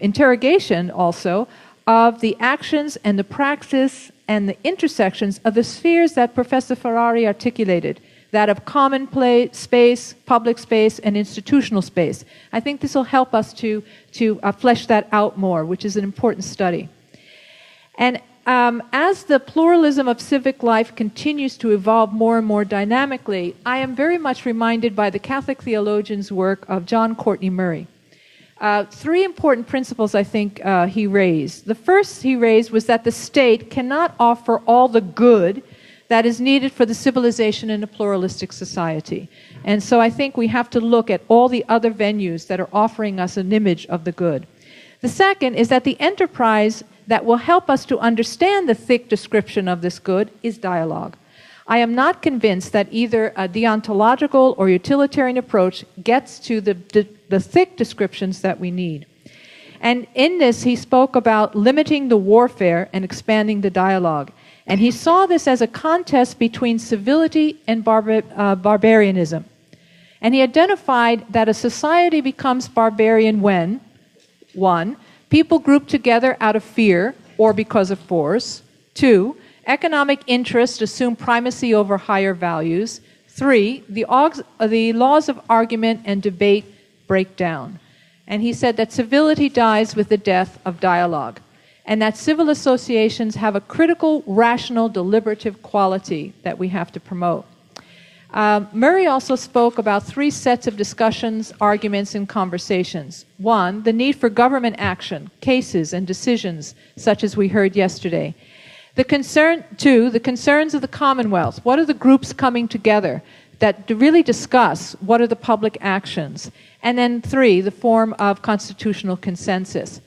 interrogation also of the actions and the praxis and the intersections of the spheres that Professor Ferrari articulated, that of common space, public space, and institutional space. I think this will help us to flesh that out more, which is an important study. And as the pluralism of civic life continues to evolve more and more dynamically, I am very much reminded by the Catholic theologian's work of John Courtney Murray. Three important principles I think he raised. The first he raised was that the state cannot offer all the good that is needed for the civilization in a pluralistic society. And so I think we have to look at all the other venues that are offering us an image of the good. The second is that the enterprise that will help us to understand the thick description of this good is dialogue. I am not convinced that either a deontological or utilitarian approach gets to the thick descriptions that we need. And in this, he spoke about limiting the warfare and expanding the dialogue. And he saw this as a contest between civility and barbarianism. And he identified that a society becomes barbarian when, 1, people group together out of fear or because of force. 2, economic interests assume primacy over higher values. 3, the laws of argument and debate break down. And he said that civility dies with the death of dialogue, and that civil associations have a critical, rational, deliberative quality that we have to promote. Murray also spoke about 3 sets of discussions, arguments, and conversations. 1, the need for government action, cases, and decisions, such as we heard yesterday. 2, the concerns of the Commonwealth. What are the groups coming together that really discuss what are the public actions? And then 3, the form of constitutional consensus.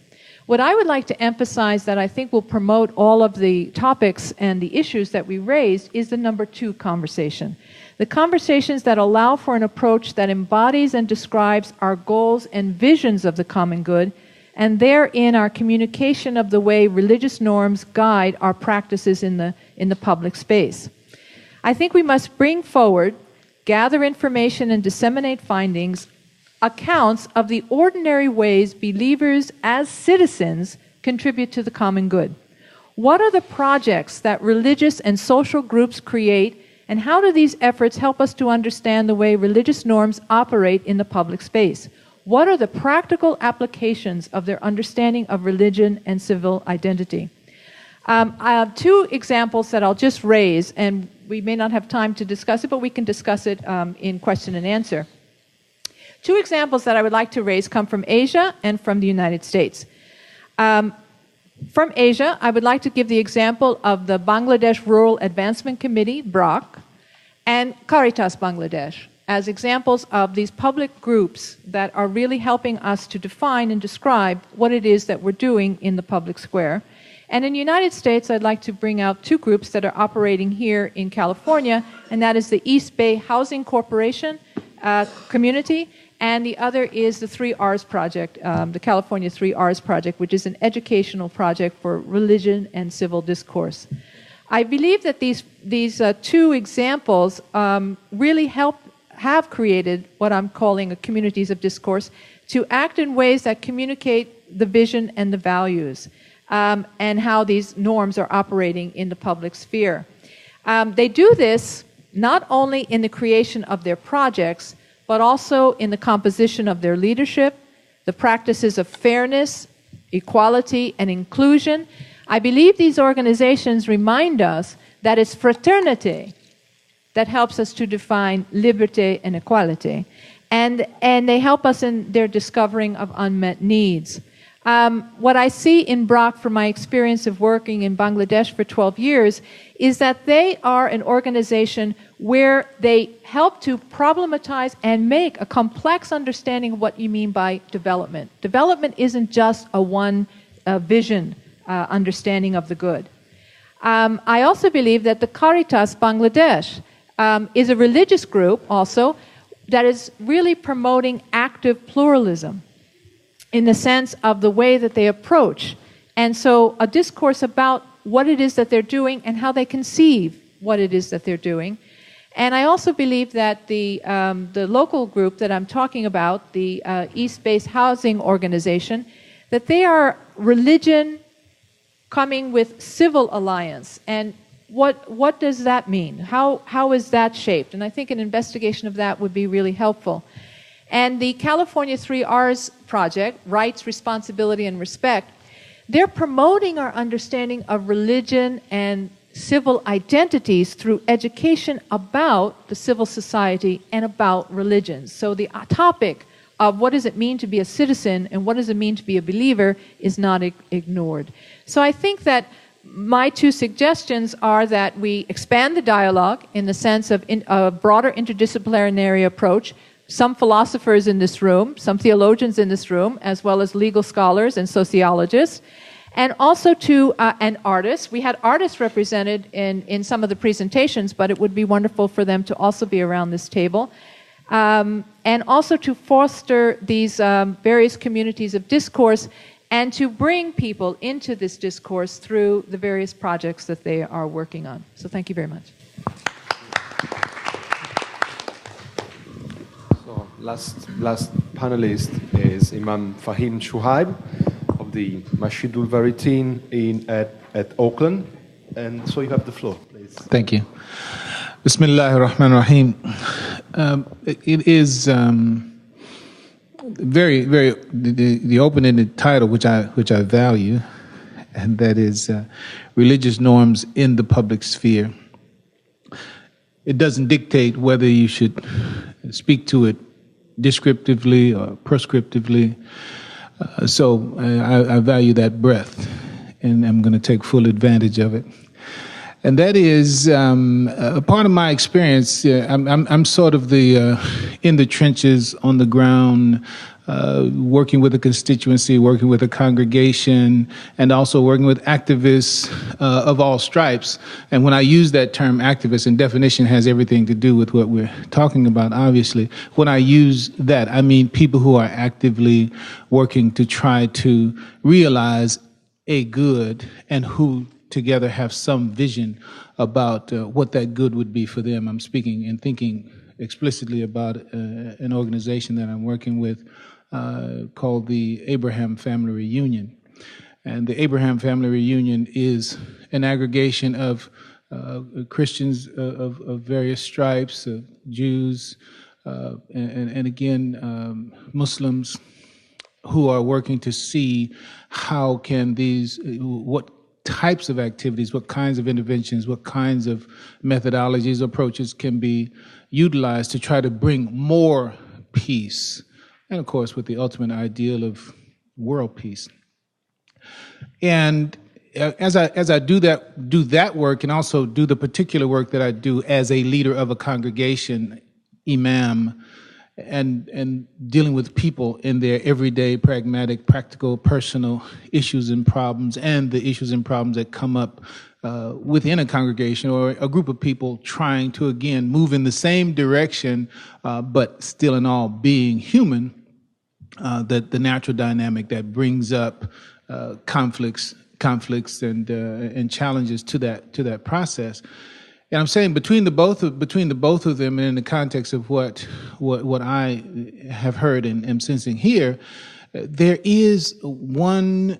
What I would like to emphasize that I think will promote all of the topics and the issues that we raised is the number 2 conversation. The conversations that allow for an approach that embodies and describes our goals and visions of the common good, and therein our communication of the way religious norms guide our practices in the public space. I think we must bring forward, gather information, and disseminate findings, accounts of the ordinary ways believers as citizens contribute to the common good. What are the projects that religious and social groups create, and how do these efforts help us to understand the way religious norms operate in the public space? What are the practical applications of their understanding of religion and civil identity? I have 2 examples that I'll just raise, and we may not have time to discuss it, but we can discuss it in question and answer. 2 examples that I would like to raise come from Asia and from the United States. From Asia, I would like to give the example of the Bangladesh Rural Advancement Committee, BRAC, and Caritas Bangladesh, as examples of these public groups that are really helping us to define and describe what it is that we're doing in the public square. And in the United States, I'd like to bring out 2 groups that are operating here in California, and that is the East Bay Housing Corporation community, and the other is the 3 R's Project, the California 3 R's Project, which is an educational project for religion and civil discourse. I believe that these 2 examples really have created what I'm calling a communities of discourse to act in ways that communicate the vision and the values and how these norms are operating in the public sphere. They do this not only in the creation of their projects, but also in the composition of their leadership, the practices of fairness, equality, and inclusion. I believe these organizations remind us that it's fraternity that helps us to define liberté and equality. And they help us in their discovering of unmet needs. What I see in BRAC from my experience of working in Bangladesh for 12 years is that they are an organization where they help to problematize and make a complex understanding of what you mean by development. Development isn't just a one vision understanding of the good. I also believe that the Caritas Bangladesh is a religious group also that is really promoting active pluralism in the sense of the way that they approach. And so a discourse about what it is that they're doing and how they conceive what it is that they're doing. And I also believe that the local group that I'm talking about, the East Bay Housing Organization, that they are religion coming with civil alliance. And what does that mean? How is that shaped? And I think an investigation of that would be really helpful. And the California 3Rs project, Rights, Responsibility, and Respect, they're promoting our understanding of religion and civil identities through education about the civil society and about religions. So the topic of what does it mean to be a citizen and what does it mean to be a believer is not ignored. So I think that my two suggestions are that we expand the dialogue in the sense of a broader interdisciplinary approach. Some philosophers in this room, some theologians in this room, as well as legal scholars and sociologists, and also to and artists. We had artists represented in some of the presentations, but it would be wonderful for them to also be around this table. And also to foster these various communities of discourse and to bring people into this discourse through the various projects that they are working on. So thank you very much. So last panelist is Imam Fahim Shuhaib of the Masjidul Varitin at Oakland. And so you have the floor, please. Thank you. Bismillahir Rahmanir Rahim. It is very, very the open-ended title, which I value, and that is religious norms in the public sphere. It doesn't dictate whether you should speak to it descriptively or prescriptively. So I value that breadth, and I'm going to take full advantage of it. And that is a part of my experience. I'm sort of the in the trenches, on the ground, working with a constituency, working with a congregation, and also working with activists of all stripes. And when I use that term activist, and definition has everything to do with what we're talking about, obviously. When I use that, I mean people who are actively working to try to realize a good and who together have some vision about what that good would be for them. I'm speaking and thinking explicitly about an organization that I'm working with called the Abraham Family Reunion. And the Abraham Family Reunion is an aggregation of Christians of various stripes, Jews, and again, Muslims who are working to see how can what types of activities, what kinds of interventions, what kinds of methodologies, approaches can be utilized to try to bring more peace, and of course with the ultimate ideal of world peace. And as I do that work, and also do the particular work that I do as a leader of a congregation, imam, and dealing with people in their everyday, pragmatic, practical, personal issues and problems, and the issues and problems that come up within a congregation or a group of people trying to, again, move in the same direction, but still in all being human, the natural dynamic that brings up conflicts and challenges to that process. And I'm saying between the both of them, and in the context of what I have heard and am sensing here, there is one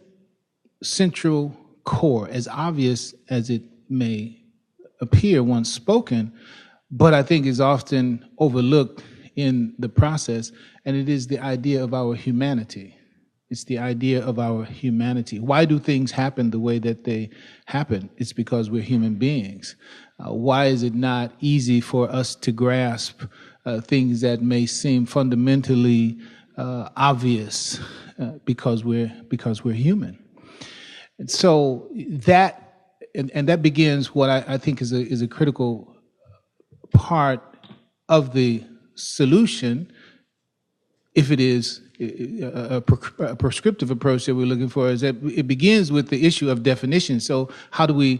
central core, as obvious as it may appear once spoken, but I think is often overlooked in the process, and it is the idea of our humanity. It's the idea of our humanity. Why do things happen the way that they happen? It's because we're human beings. Why is it not easy for us to grasp things that may seem fundamentally obvious? Because we're human. And so that begins what I think is a critical part of the solution, if it is a prescriptive approach that we're looking for, is that it begins with the issue of definition. So how do we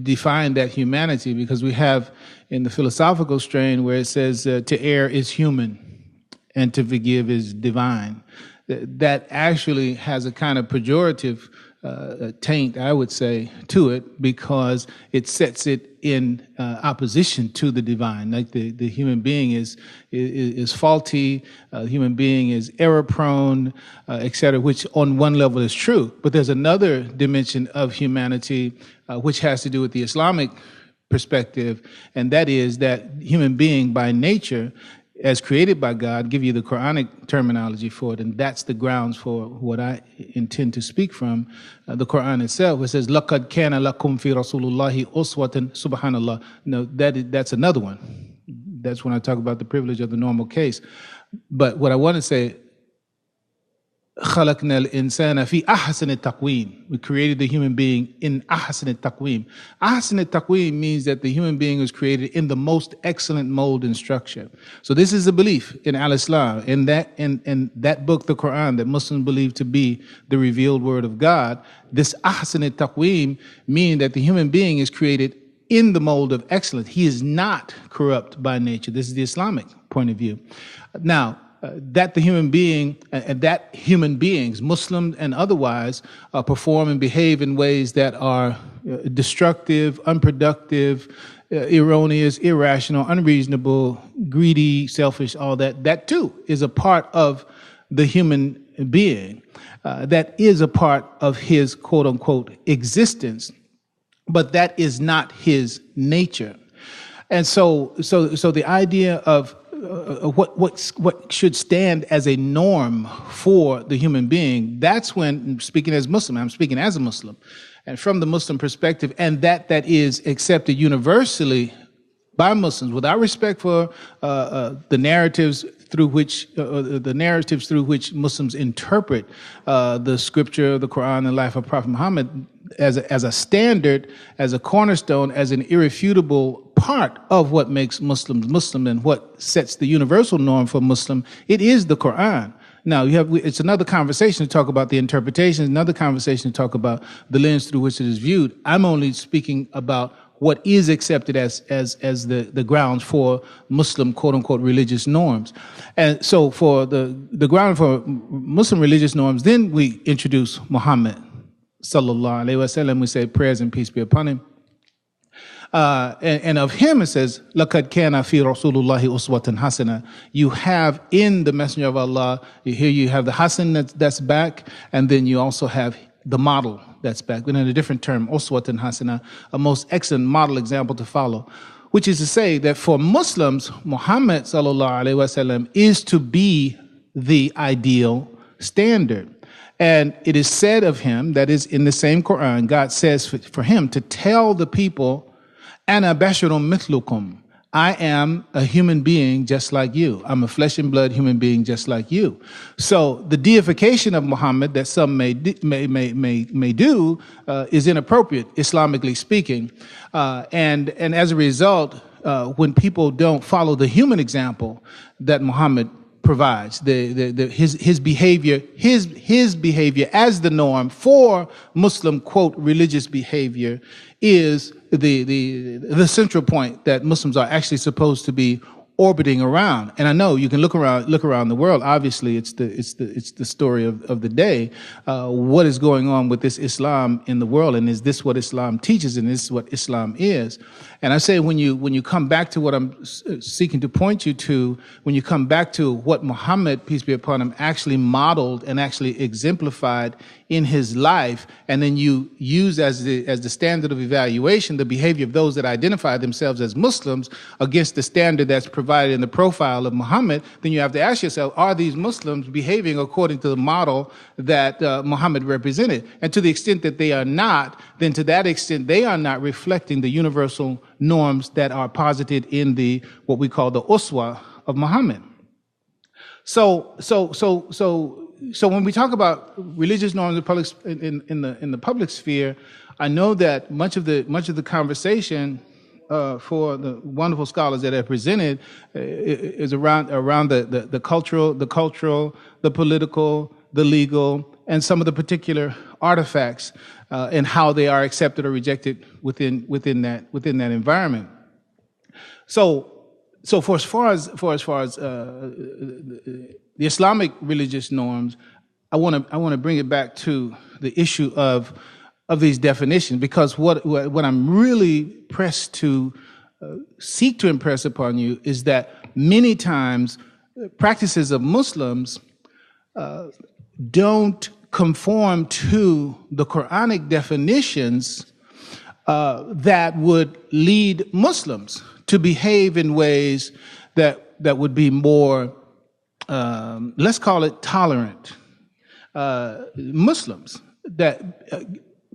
define that humanity? Because we have in the philosophical strain where it says to err is human and to forgive is divine. That actually has a kind of pejorative taint, I would say, to it, because it sets it in opposition to the divine. Like the human being is faulty, the human being is error prone, etc., which on one level is true. But there's another dimension of humanity which has to do with the Islamic perspective, and that is that human being by nature, as created by God, give you the Quranic terminology for it, and that's the grounds for what I intend to speak from. The Quran itself, it says, لَقَدْ كَانَ لَكُمْ فِي رَسُولِ اللَّهِ أُسْوَةٌ Subhanallah. No, that's another one. That's when I talk about the privilege of the normal case. But what I want to say, خَلَقْنَا الْإِنسَانَ فِي أَحْسَنِ التَّقْوِيمِ. We created the human being in أَحْسَنِ التَّقْوِيمِ. أَحْسَنِ التَّقْوِيمِ means that the human being was created in the most excellent mold and structure. So this is a belief in Al-Islam, in that book, the Quran, that Muslims believe to be the revealed word of God. This أَحْسَنِ التَّقْوِيمِ meaning that the human being is created in the mold of excellence. He is not corrupt by nature. This is the Islamic point of view. Now, that the human being and that human beings, Muslims and otherwise, perform and behave in ways that are destructive, unproductive, erroneous, irrational, unreasonable, greedy, selfish, all that, that too is a part of the human being. That is a part of his quote unquote existence, but that is not his nature. And so the idea of what should stand as a norm for the human being, that's when, speaking as Muslim, I'm speaking as a Muslim, and from the Muslim perspective, and that is accepted universally by Muslims without respect for the narratives through which Muslims interpret the scripture, the Quran, the life of Prophet Muhammad as a standard, as a cornerstone, as an irrefutable part of what makes Muslims Muslim and what sets the universal norm for Muslim. It is the Quran. Now, it's another conversation to talk about the interpretation, another conversation to talk about the lens through which it is viewed. I'm only speaking about what is accepted as the grounds for Muslim quote-unquote religious norms. And so for the ground for Muslim religious norms, then we introduce Muhammad sallallahu alaihi wasallam. We say prayers and peace be upon him. And of him it says, لَقَدْ كَانَ فِي رَسُولُ اللَّهِ أُسْوَةٌ حَسَنَةٌ. You have in the Messenger of Allah, here you have the Hasan that's back, and then you also have the model that's back, but in a different term, uswatun hasana, a most excellent model example to follow, which is to say that for Muslims, Muhammad sallallahu alaihi wasallam is to be the ideal standard. And it is said of him, that is in the same Quran, God says for him to tell the people, Ana basharun mithlukum. I am a human being just like you. I'm a flesh and blood human being just like you. So the deification of Muhammad that some may do is inappropriate, Islamically speaking. And as a result, when people don't follow the human example that Muhammad provides, his behavior as the norm for Muslim quote religious behavior is the central point that Muslims are actually supposed to be orbiting around. And I know you can look around the world. Obviously, it's the story of the day. What is going on with this Islam in the world, and is this what Islam teaches, and is this what Islam is? And I say when you come back to what I'm seeking to point you to, when you come back to what Muhammad, peace be upon him, actually modeled and actually exemplified in his life, and then you use as the standard of evaluation the behavior of those that identify themselves as Muslims against the standard that's provided in the profile of Muhammad, then you have to ask yourself, are these Muslims behaving according to the model that Muhammad represented? And to the extent that they are not, then to that extent they are not reflecting the universal norms that are posited in the what we call the uswa of Muhammad. So when we talk about religious norms in the public sphere, I know that much of the conversation for the wonderful scholars that are presented is around the cultural, the political, the legal, and some of the particular artifacts and how they are accepted or rejected within that environment. So for as far as the Islamic religious norms, I want to bring it back to the issue of these definitions, because what I'm really pressed to seek to impress upon you is that many times practices of Muslims don't conform to the Quranic definitions that would lead Muslims to behave in ways that would be more, let's call it tolerant. Muslims,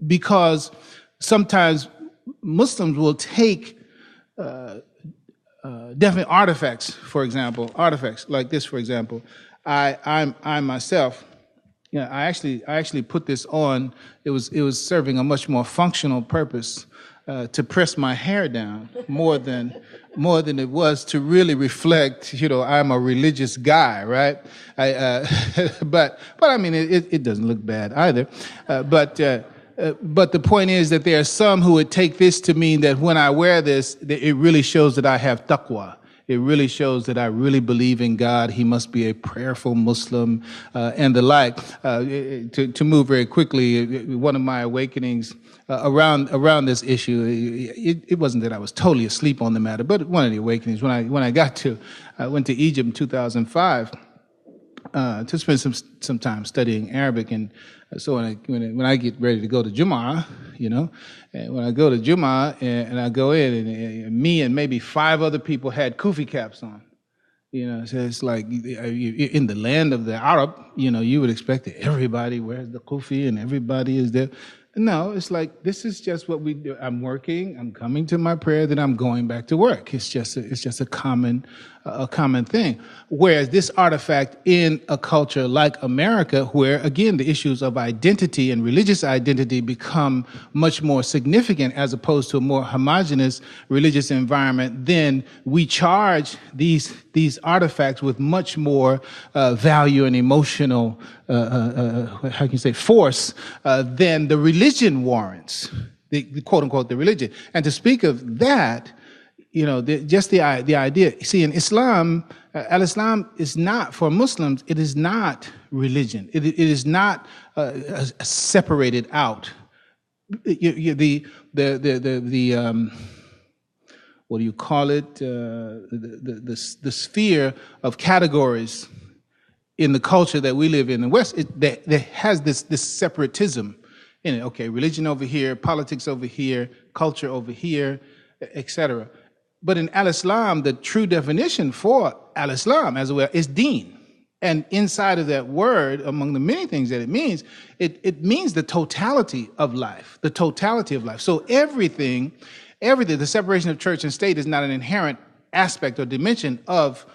because sometimes Muslims will take definite artifacts, for example, artifacts like this, for example. I myself, I actually put this on. It was serving a much more functional purpose to press my hair down more than it was to really reflect. I'm a religious guy, right? But I mean, it doesn't look bad either. But the point is that there are some who would take this to mean that when I wear this, it really shows that I have taqwa. It really shows that I really believe in God. He must be a prayerful Muslim, and the like. To move very quickly, one of my awakenings around this issue, it wasn't that I was totally asleep on the matter, but one of the awakenings when I went to Egypt in 2005 to spend some time studying Arabic, and so when I get ready to go to Jumu'ah, and when I go to Jumu'ah and I go in, and me and maybe 5 other people had kufi caps on, so it's like in the land of the Arab, you would expect that everybody wears the kufi and everybody is there. No, it's like, this is just what we do. I'm working, I'm coming to my prayer, then I'm going back to work. It's just a common thing. Whereas this artifact in a culture like America, where again, the issues of identity and religious identity become much more significant as opposed to a more homogeneous religious environment, then we charge these artifacts with much more value and emotional, how can you say, force than the religion warrants, the quote unquote, the religion. And to speak of that, just the idea. See, in Islam, al-Islam is not, for Muslims, it is not religion. It is not separated out. The what do you call it? The sphere of categories in the culture that we live in the West, that has this separatism in it. Okay, religion over here, politics over here, culture over here, etc. But in al-Islam, the true definition for al-Islam as well is deen. And inside of that word, among the many things that it means means the totality of life, the totality of life. So everything, the separation of church and state is not an inherent aspect or dimension of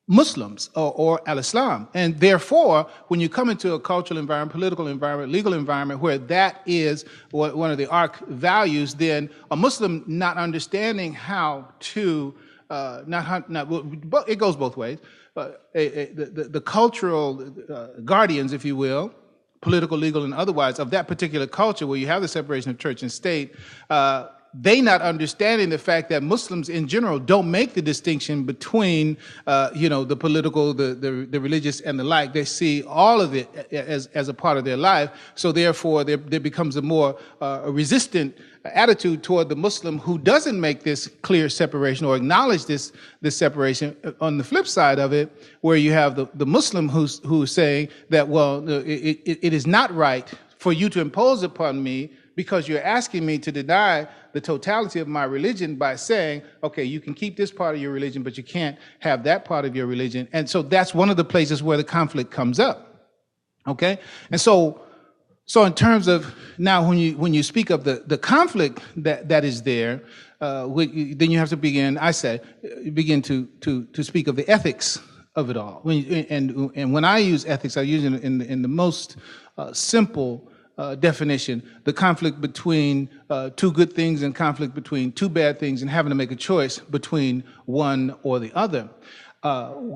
Muslims or al-Islam. And therefore, when you come into a cultural environment, political environment, legal environment, where that is one of the arc values, then a Muslim not understanding how to, it goes both ways, the cultural guardians, if you will, political, legal, and otherwise, of that particular culture where you have the separation of church and state, they not understanding the fact that Muslims in general don't make the distinction between, the political, the religious, and the like. They see all of it as a part of their life. So therefore, there becomes a more resistant attitude toward the Muslim who doesn't make this clear separation or acknowledge this separation. On the flip side of it, where you have the Muslim who's saying that, well, it is not right for you to impose upon me, because you're asking me to deny the totality of my religion by saying, okay, you can keep this part of your religion, but you can't have that part of your religion. And so that's one of the places where the conflict comes up. Okay? And so in terms of now, when you speak of the conflict that is there, then you have to begin to speak of the ethics of it all. And when I use ethics, I use it in the most simple definition: the conflict between 2 good things and conflict between 2 bad things, and having to make a choice between one or the other.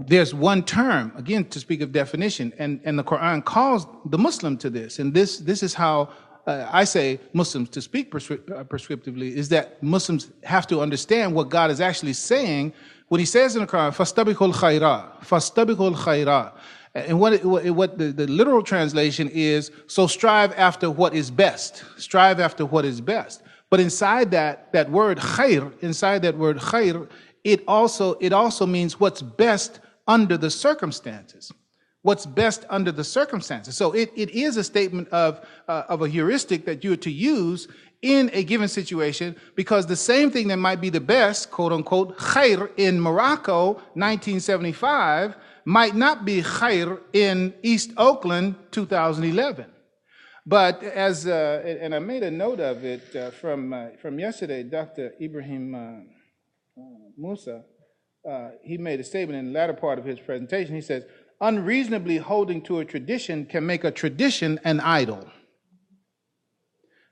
There's one term, again, to speak of definition, and the Quran calls the Muslim to this. And this is how I say Muslims to speak prescriptively, is that Muslims have to understand what God is actually saying when he says in the Quran, فَاسْتَبِقُوا الْخَيْرَاتِ. And what the literal translation is, so strive after what is best. Strive after what is best. But inside that word khair, it also means what's best under the circumstances. What's best under the circumstances. So it is a statement of a heuristic that you're to use in a given situation, because the same thing that might be the best, quote unquote, khair in Morocco, 1975, might not be khair in East Oakland, 2011. But and I made a note of it from yesterday, Dr. Ibrahim Musa, he made a statement in the latter part of his presentation. He says, unreasonably holding to a tradition can make a tradition an idol.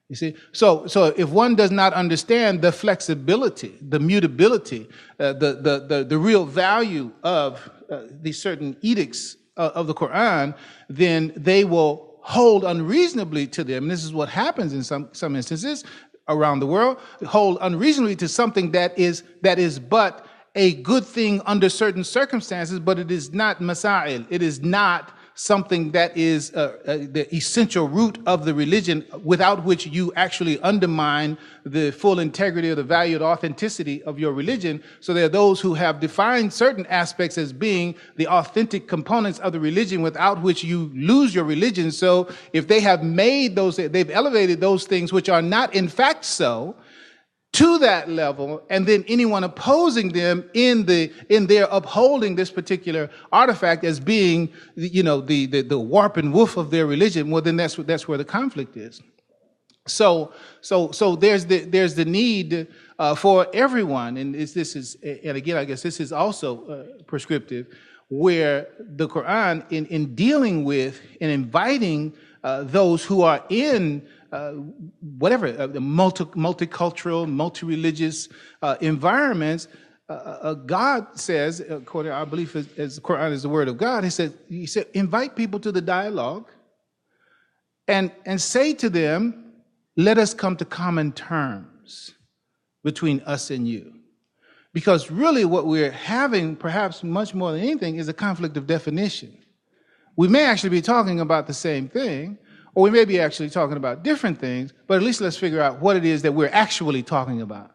You see, so if one does not understand the flexibility, the mutability, the real value of these certain edicts of the Quran, then they will hold unreasonably to them. And this is what happens in some instances around the world. Hold unreasonably to something that is but a good thing under certain circumstances, but it is not masail. It is not something that is the essential root of the religion, without which you actually undermine the full integrity or the value, the authenticity of your religion. So there are those who have defined certain aspects as being the authentic components of the religion, without which you lose your religion. So if they have made they've elevated those things which are not in fact so, to that level, and then anyone opposing them in their upholding this particular artifact as being, the warp and woof of their religion, well, then that's where the conflict is. So there's the need for everyone, and again, I guess this is also prescriptive, where the Quran in dealing with and inviting those who are in the multicultural, multi-religious environments, God says, according to our belief as the Quran is the word of God, he said, invite people to the dialogue and say to them, let us come to common terms between us and you. Because really what we're having, perhaps much more than anything, is a conflict of definition. We may actually be talking about the same thing, or we may be actually talking about different things, but at least let's figure out what it is that we're actually talking about.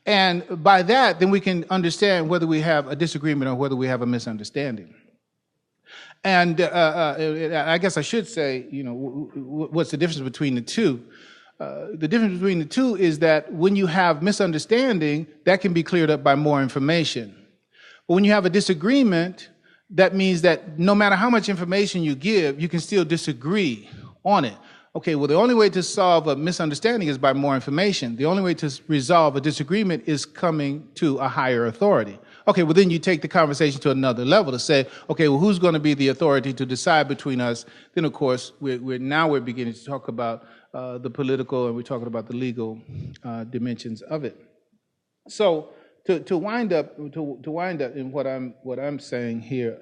And by that, then we can understand whether we have a disagreement or whether we have a misunderstanding. And I guess I should say, what's the difference between the two? The difference between the two is that when you have misunderstanding, that can be cleared up by more information. But when you have a disagreement, that means that no matter how much information you give, you can still disagree on it. Okay, well, the only way to solve a misunderstanding is by more information. The only way to resolve a disagreement is coming to a higher authority. Okay, well, then you take the conversation to another level to say, okay, well, who's going to be the authority to decide between us? Then, of course, we're beginning to talk about the political, and we're talking about the legal dimensions of it. So to wind up in what I'm saying here,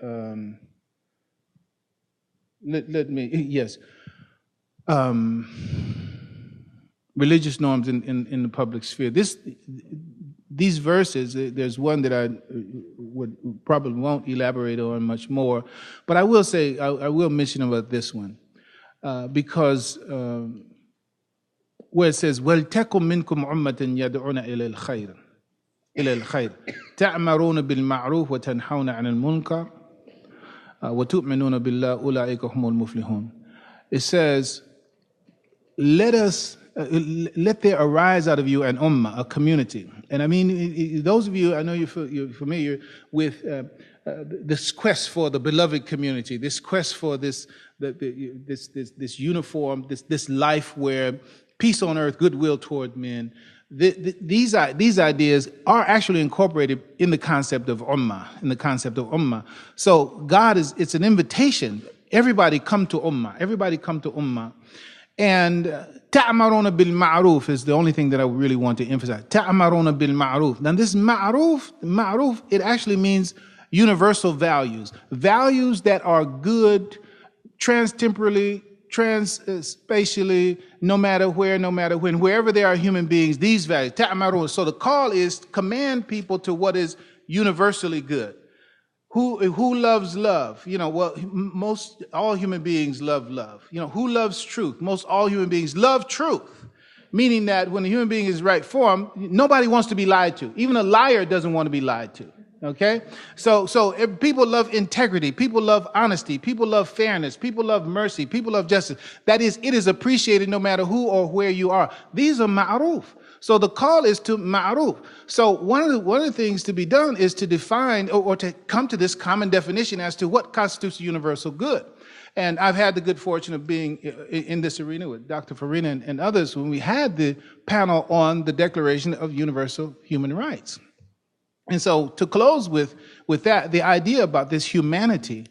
religious norms in the public sphere. These verses, there's one that I probably won't elaborate on much more, but I will say, I will mention about this one, because where it says, وَلْتَكُمْ مِنْكُمْ أُمَّةٍ يَدْعُونَ إِلَى الْخَيْرِ تَعْمَرُونَ بِالْمَعْرُوفِ وَتَنْحَوْنَ عَنِ الْمُنْكَرِ وَتُؤْمِنُونَ بِاللَّهِ أُولَٰئِكَ هُمُ الْمُفْلِحُونَ. It says, let there arise out of you an ummah, a community. And I mean, those of you, I know you're familiar with this quest for the beloved community, this quest for this uniform, this life where peace on earth, goodwill toward men. These ideas are actually incorporated in the concept of ummah, So God it's an invitation. Everybody come to ummah. And ta'maruna bil ma'ruf is the only thing that I really want to emphasize. Ta'maruna bil ma'ruf. Now this ma'ruf, it actually means universal values. Values that are good trans-temporally, trans-spatially, no matter where, no matter when, wherever there are human beings, these values. Ta'maruna. So the call is to command people to what is universally good. Who loves love? You know, well, most all human beings love love. You know, who loves truth? Most all human beings love truth, meaning that when a human being is right form, nobody wants to be lied to. Even a liar doesn't want to be lied to. Okay, so if people love integrity, people love honesty, people love fairness, people love mercy, people love justice. That is, it is appreciated no matter who or where you are. These are ma'ruf. So the call is to ma'ruf. So one of the things to be done is to define or to come to this common definition as to what constitutes universal good. And I've had the good fortune of being in this arena with Dr. Farina and others when we had the panel on the Declaration of Universal Human Rights. And so to close with that, the idea about this humanity,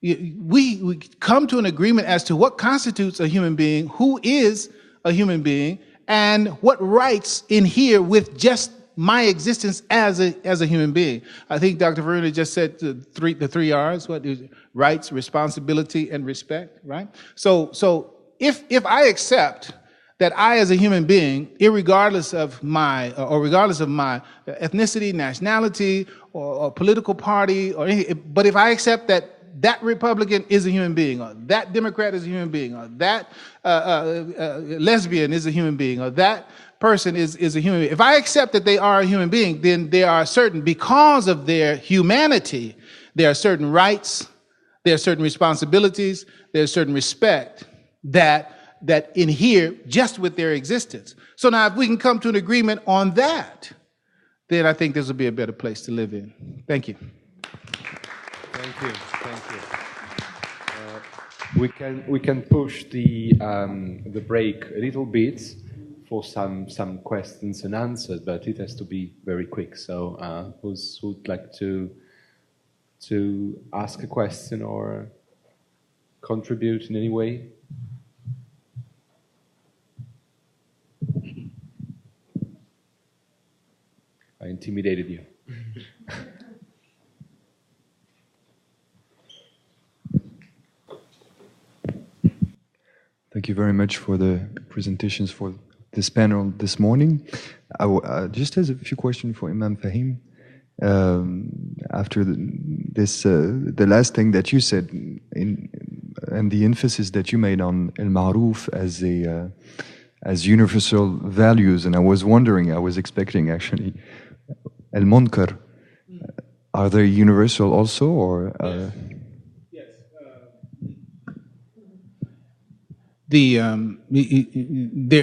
we come to an agreement as to what constitutes a human being, who is a human being, and what rights inhere with just my existence as a human being. I think Dr. Farina just said the three R's, what is rights, responsibility, and respect, right? So if I accept that I as a human being, regardless of my ethnicity, nationality, or political party, or anything, but if I accept that Republican is a human being, or that Democrat is a human being, or that lesbian is a human being, or that person is a human being. If I accept that they are a human being, then there are certain, because of their humanity, there are certain rights, there are certain responsibilities, there's certain respect that inhere just with their existence. So now if we can come to an agreement on that, then I think this will be a better place to live in. Thank you. Thank you. We can push the break a little bit for some questions and answers, but it has to be very quick. So who'd like to ask a question or contribute in any way? I intimidated you. Thank you very much for the presentations for this panel this morning. I just has a few questions for Imam Fahim. After the last thing that you said and the emphasis that you made on al-ma'ruf as universal values, and I was expecting actually al-munkar. Are they universal also, or? Yes.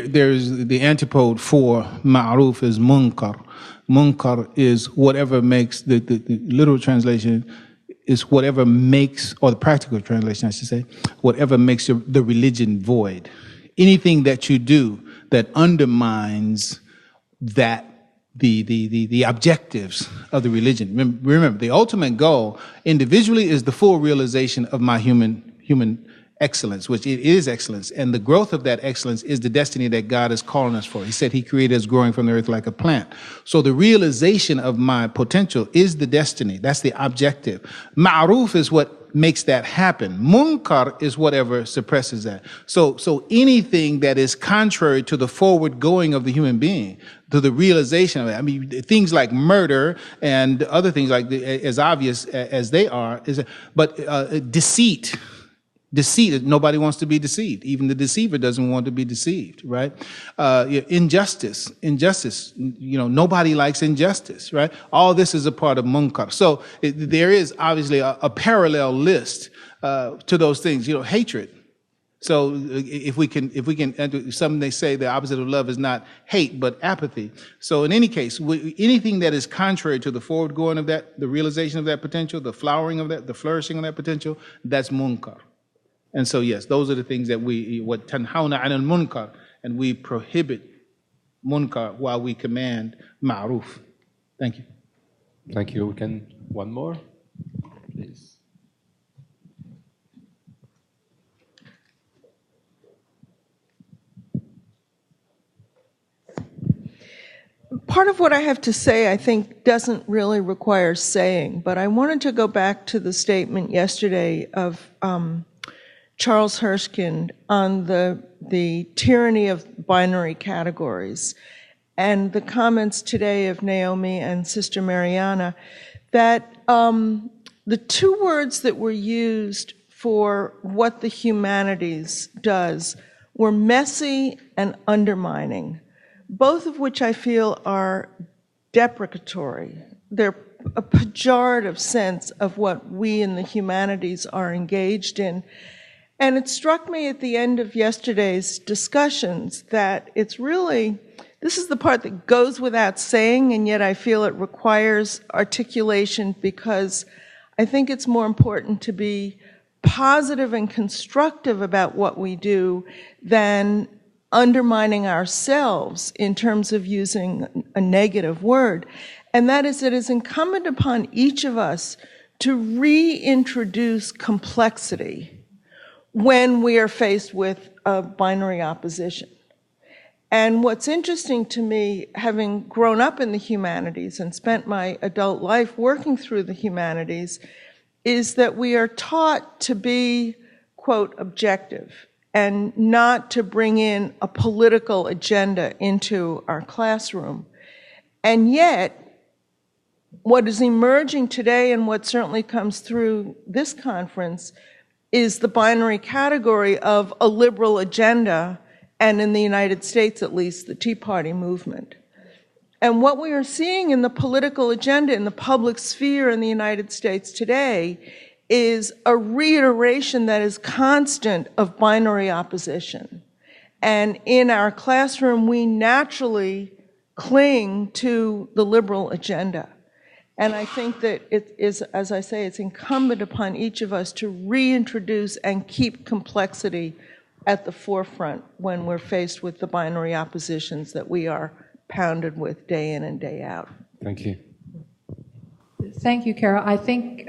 There's the antipode for ma'ruf is munkar. Munkar is whatever makes the literal translation is whatever makes, or the practical translation I should say, whatever makes the religion void. Anything that you do that undermines that the objectives of the religion. Remember, the ultimate goal individually is the full realization of my human excellence, which it is excellence, and the growth of that excellence is the destiny that God is calling us for. He said He created us growing from the earth like a plant. So the realization of my potential is the destiny. That's the objective. Ma'ruf is what makes that happen. Munkar is whatever suppresses that. So anything that is contrary to the forward going of the human being, to the realization of it. I mean, things like murder and other things like as obvious as they are, but deceit. Deceit, nobody wants to be deceived. Even the deceiver doesn't want to be deceived, right? Injustice, nobody likes injustice, right? All this is a part of munkar. So there is obviously a parallel list to those things, hatred. So if we can, some they say the opposite of love is not hate, but apathy. So in any case, anything that is contrary to the forward going of that, the realization of that potential, the flowering of that, the flourishing of that potential, that's munkar. And so, yes, those are the things that what tanhawna 'anil munkar, and we prohibit munkar while we command ma'ruf. Thank you. Thank you. We can, one more, please. Part of what I have to say, I think, doesn't really require saying, but I wanted to go back to the statement yesterday of Charles Hirschkind on the tyranny of binary categories, and the comments today of Naomi and Sister Mariana, that the two words that were used for what the humanities does were messy and undermining, both of which I feel are deprecatory. They're a pejorative sense of what we in the humanities are engaged in. And it struck me at the end of yesterday's discussions that it's really, this is the part that goes without saying, and yet I feel it requires articulation because I think it's more important to be positive and constructive about what we do than undermining ourselves in terms of using a negative word. And that is, it is incumbent upon each of us to reintroduce complexity when we are faced with a binary opposition. And what's interesting to me, having grown up in the humanities and spent my adult life working through the humanities, is that we are taught to be, quote, objective and not to bring in a political agenda into our classroom. And yet, what is emerging today and what certainly comes through this conference is the binary category of a liberal agenda, and in the United States at least, the Tea Party movement. And what we are seeing in the political agenda in the public sphere in the United States today is a reiteration that is constant of binary opposition. And in our classroom, we naturally cling to the liberal agenda. And I think that it is, as I say, it's incumbent upon each of us to reintroduce and keep complexity at the forefront when we're faced with the binary oppositions that we are pounded with day in and day out. Thank you. Thank you, Carol. I think,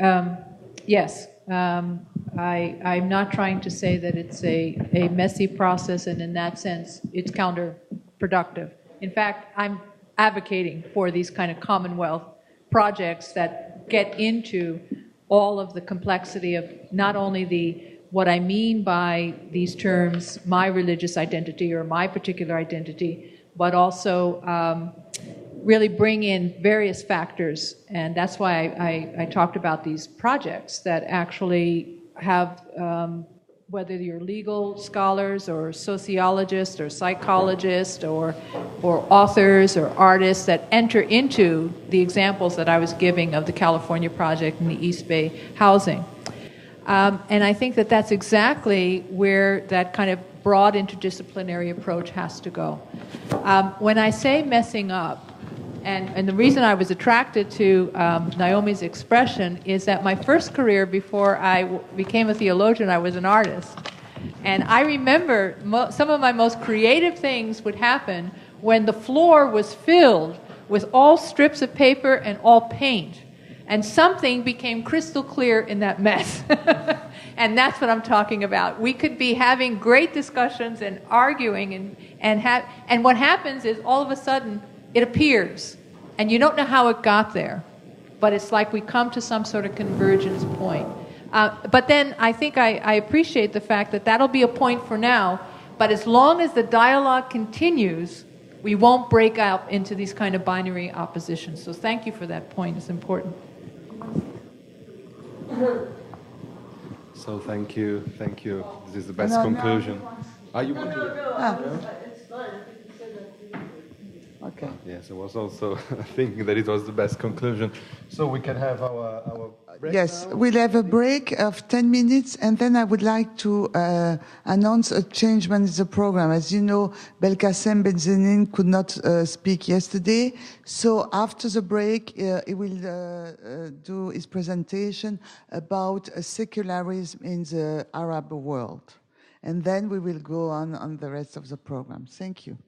yes, I'm not trying to say that it's a messy process, and in that sense, it's counterproductive. In fact, I'm advocating for these kind of Commonwealth projects that get into all of the complexity of not only what I mean by these terms, my religious identity or my particular identity, but also really bring in various factors. And that's why I talked about these projects that actually have, whether you're legal scholars or sociologists or psychologists or authors or artists that enter into the examples that I was giving of the California project and the East Bay housing. And I think that that's exactly where that kind of broad interdisciplinary approach has to go. When I say messing up, and the reason I was attracted to Naomi's expression is that my first career before I became a theologian, I was an artist. And I remember some of my most creative things would happen when the floor was filled with all strips of paper and all paint. And something became crystal clear in that mess. And that's what I'm talking about. We could be having great discussions and arguing, and what happens is all of a sudden it appears. And you don't know how it got there. But it's like we come to some sort of convergence point. But then I think I appreciate the fact that that'll be a point for now. But as long as the dialogue continues, we won't break out into these kind of binary oppositions. So thank you for that point. It's important. So thank you. This is the best conclusion. You want to? It's fine. Okay. Yes, I was also thinking that it was the best conclusion. So we can have our break. Yes, now? we'll have a break of 10 minutes, and then I would like to announce a change in the program. As you know, Belkacem Benzenin could not speak yesterday, so after the break, he will do his presentation about secularism in the Arab world. And then we will go on the rest of the program. Thank you.